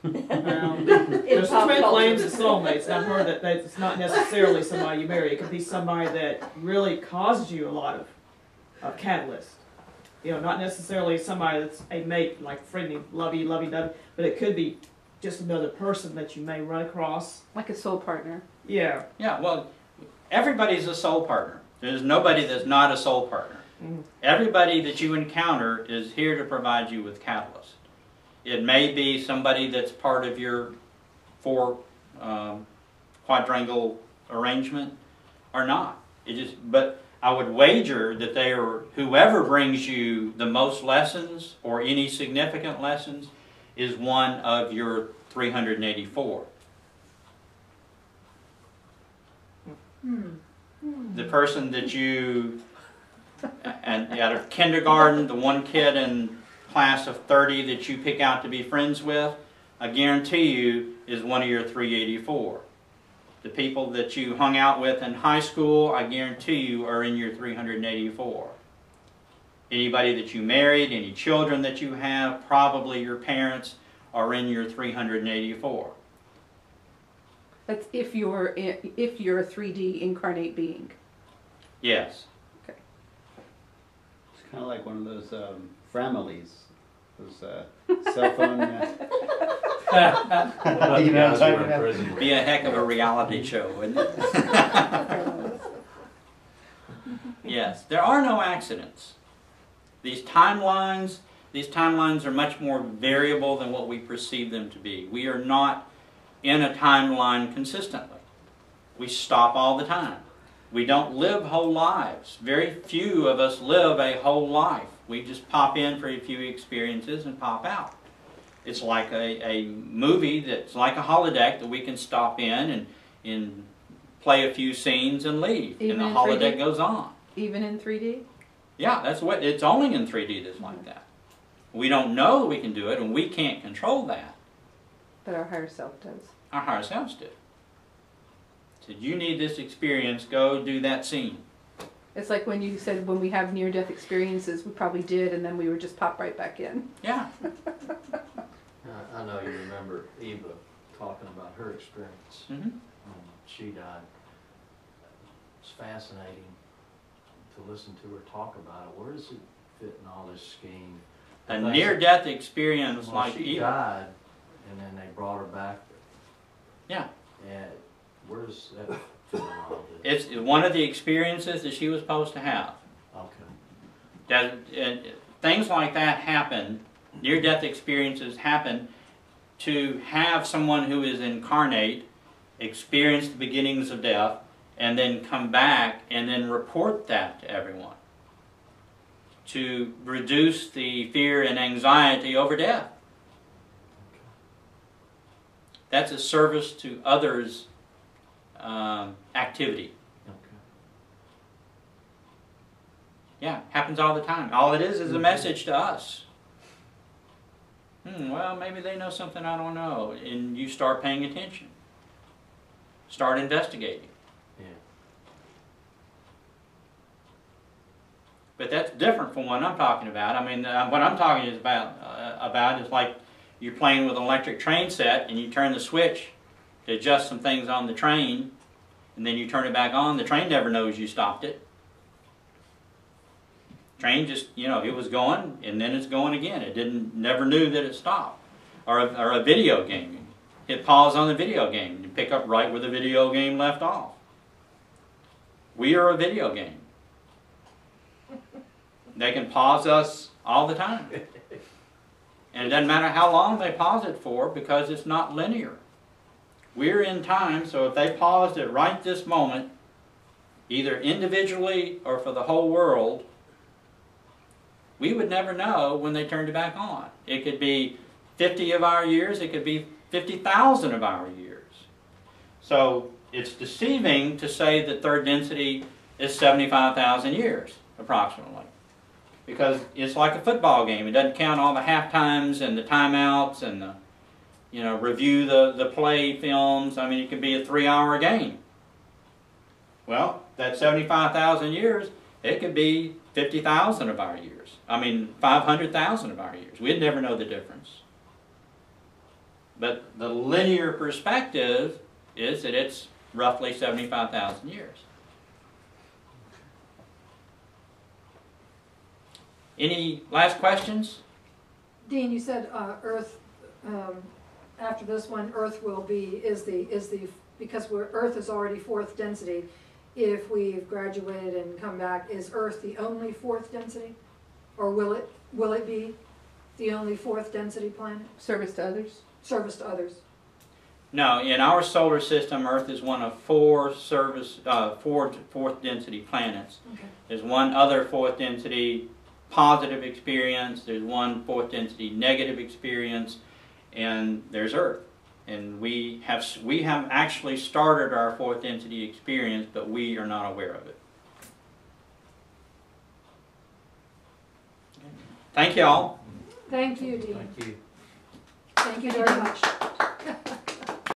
Speaker 8: There's twin flames and soulmates, and I've heard that it's not necessarily somebody you marry. It could be somebody that really causes you a lot of catalyst. You know, not necessarily somebody that's a mate, like friendly, lovey-dovey, but it could be just another person that you may run across.
Speaker 1: Like a soul partner.
Speaker 8: Yeah.
Speaker 2: Yeah, well, everybody's a soul partner. There's nobody that's not a soul partner.
Speaker 8: Mm-hmm.
Speaker 2: Everybody that you encounter is here to provide you with catalyst. It may be somebody that's part of your 4 quadrangle arrangement or not. But I would wager that they are, whoever brings you the most lessons or any significant lessons is one of your 384. The person that you, and out of kindergarten, the one kid in class of 30 that you pick out to be friends with, I guarantee you is one of your 384. The people that you hung out with in high school, I guarantee you are in your 384. Anybody that you married, any children that you have, probably your parents are in your 384.
Speaker 1: That's if you're a 3D incarnate being.
Speaker 2: Yes.
Speaker 1: Okay.
Speaker 7: It's kind of like one of those families, those cell phone. You know what I'm talking about?
Speaker 2: Be a heck of a reality show, wouldn't it? Yes, there are no accidents. These timelines are much more variable than what we perceive them to be. We are not in a timeline consistently. We stop all the time. We don't live whole lives. Very few of us live a whole life. We just pop in for a few experiences and pop out. It's like a movie that's like a holodeck that we can stop in and play a few scenes and leave.
Speaker 1: Even
Speaker 2: and the
Speaker 1: in
Speaker 2: holodeck
Speaker 1: 3D?
Speaker 2: goes on.
Speaker 1: Even in 3D?
Speaker 2: Yeah, that's what, it's only in 3D that's like that. We don't know that we can do it, and we can't control that.
Speaker 1: But our higher self does.
Speaker 2: Our higher selves do. Said, you need this experience, go do that scene.
Speaker 1: It's like when you said when we have near-death experiences, we probably did, and then we would just pop right back in.
Speaker 2: Yeah.
Speaker 3: I know you remember Eva talking about her experience
Speaker 2: Mm-hmm.
Speaker 3: when she died. It's fascinating to listen to her talk about it. Where does it fit in all this scheme?
Speaker 2: A near-death experience
Speaker 3: Well,
Speaker 2: like
Speaker 3: she
Speaker 2: Eva.
Speaker 3: died, and then they brought her back.
Speaker 2: Yeah.
Speaker 3: And where does that fit in all this?
Speaker 2: It's one of the experiences that she was supposed to have.
Speaker 3: Okay.
Speaker 2: Things like that happen, near-death experiences happen to have someone who is incarnate experience the beginnings of death and then come back and then report that to everyone to reduce the fear and anxiety over death. That's a service to others' activity.
Speaker 3: Okay.
Speaker 2: Yeah, happens all the time. All it is a message to us. Well, maybe they know something I don't know. And you start paying attention. Start investigating.
Speaker 3: Yeah.
Speaker 2: But that's different from what I'm talking about. I mean, what I'm talking is about is like you're playing with an electric train set and you turn the switch to adjust some things on the train, and then you turn it back on. The train never knows you stopped it. Train just, you know, it was going and then it's going again. It never knew that it stopped. Or a video game. Hit pause on the video game and you pick up right where the video game left off. We are a video game. They can pause us all the time. And it doesn't matter how long they pause it for because it's not linear. We're in time, so if they paused it right this moment, either individually or for the whole world, we would never know when they turned it back on. It could be 50 of our years, it could be 50,000 of our years. So it's deceiving to say that third density is 75,000 years, approximately. Because it's like a football game. It doesn't count all the half times and the timeouts and the, you know, review the play films. I mean, it could be a 3-hour game. Well, that 75,000 years, it could be 50,000 of our years. I mean, 500,000 of our years. We'd never know the difference. But the linear perspective is that it's roughly 75,000 years. Any last questions?
Speaker 5: Dean, you said Earth, after this one, Earth will be, because Earth is already fourth density, if we've graduated and come back, is Earth the only fourth density? Or will it be the only fourth density planet?
Speaker 1: Service to others?
Speaker 5: Service to others.
Speaker 2: No, in our solar system, Earth is one of four fourth density planets.
Speaker 5: Okay.
Speaker 2: There's one other fourth density positive experience, there's one fourth density negative experience, and there's Earth. And we have actually started our fourth density experience, but we are not aware of it. Thank you all.
Speaker 5: Thank you, Dean.
Speaker 3: Thank you.
Speaker 5: Thank you very much.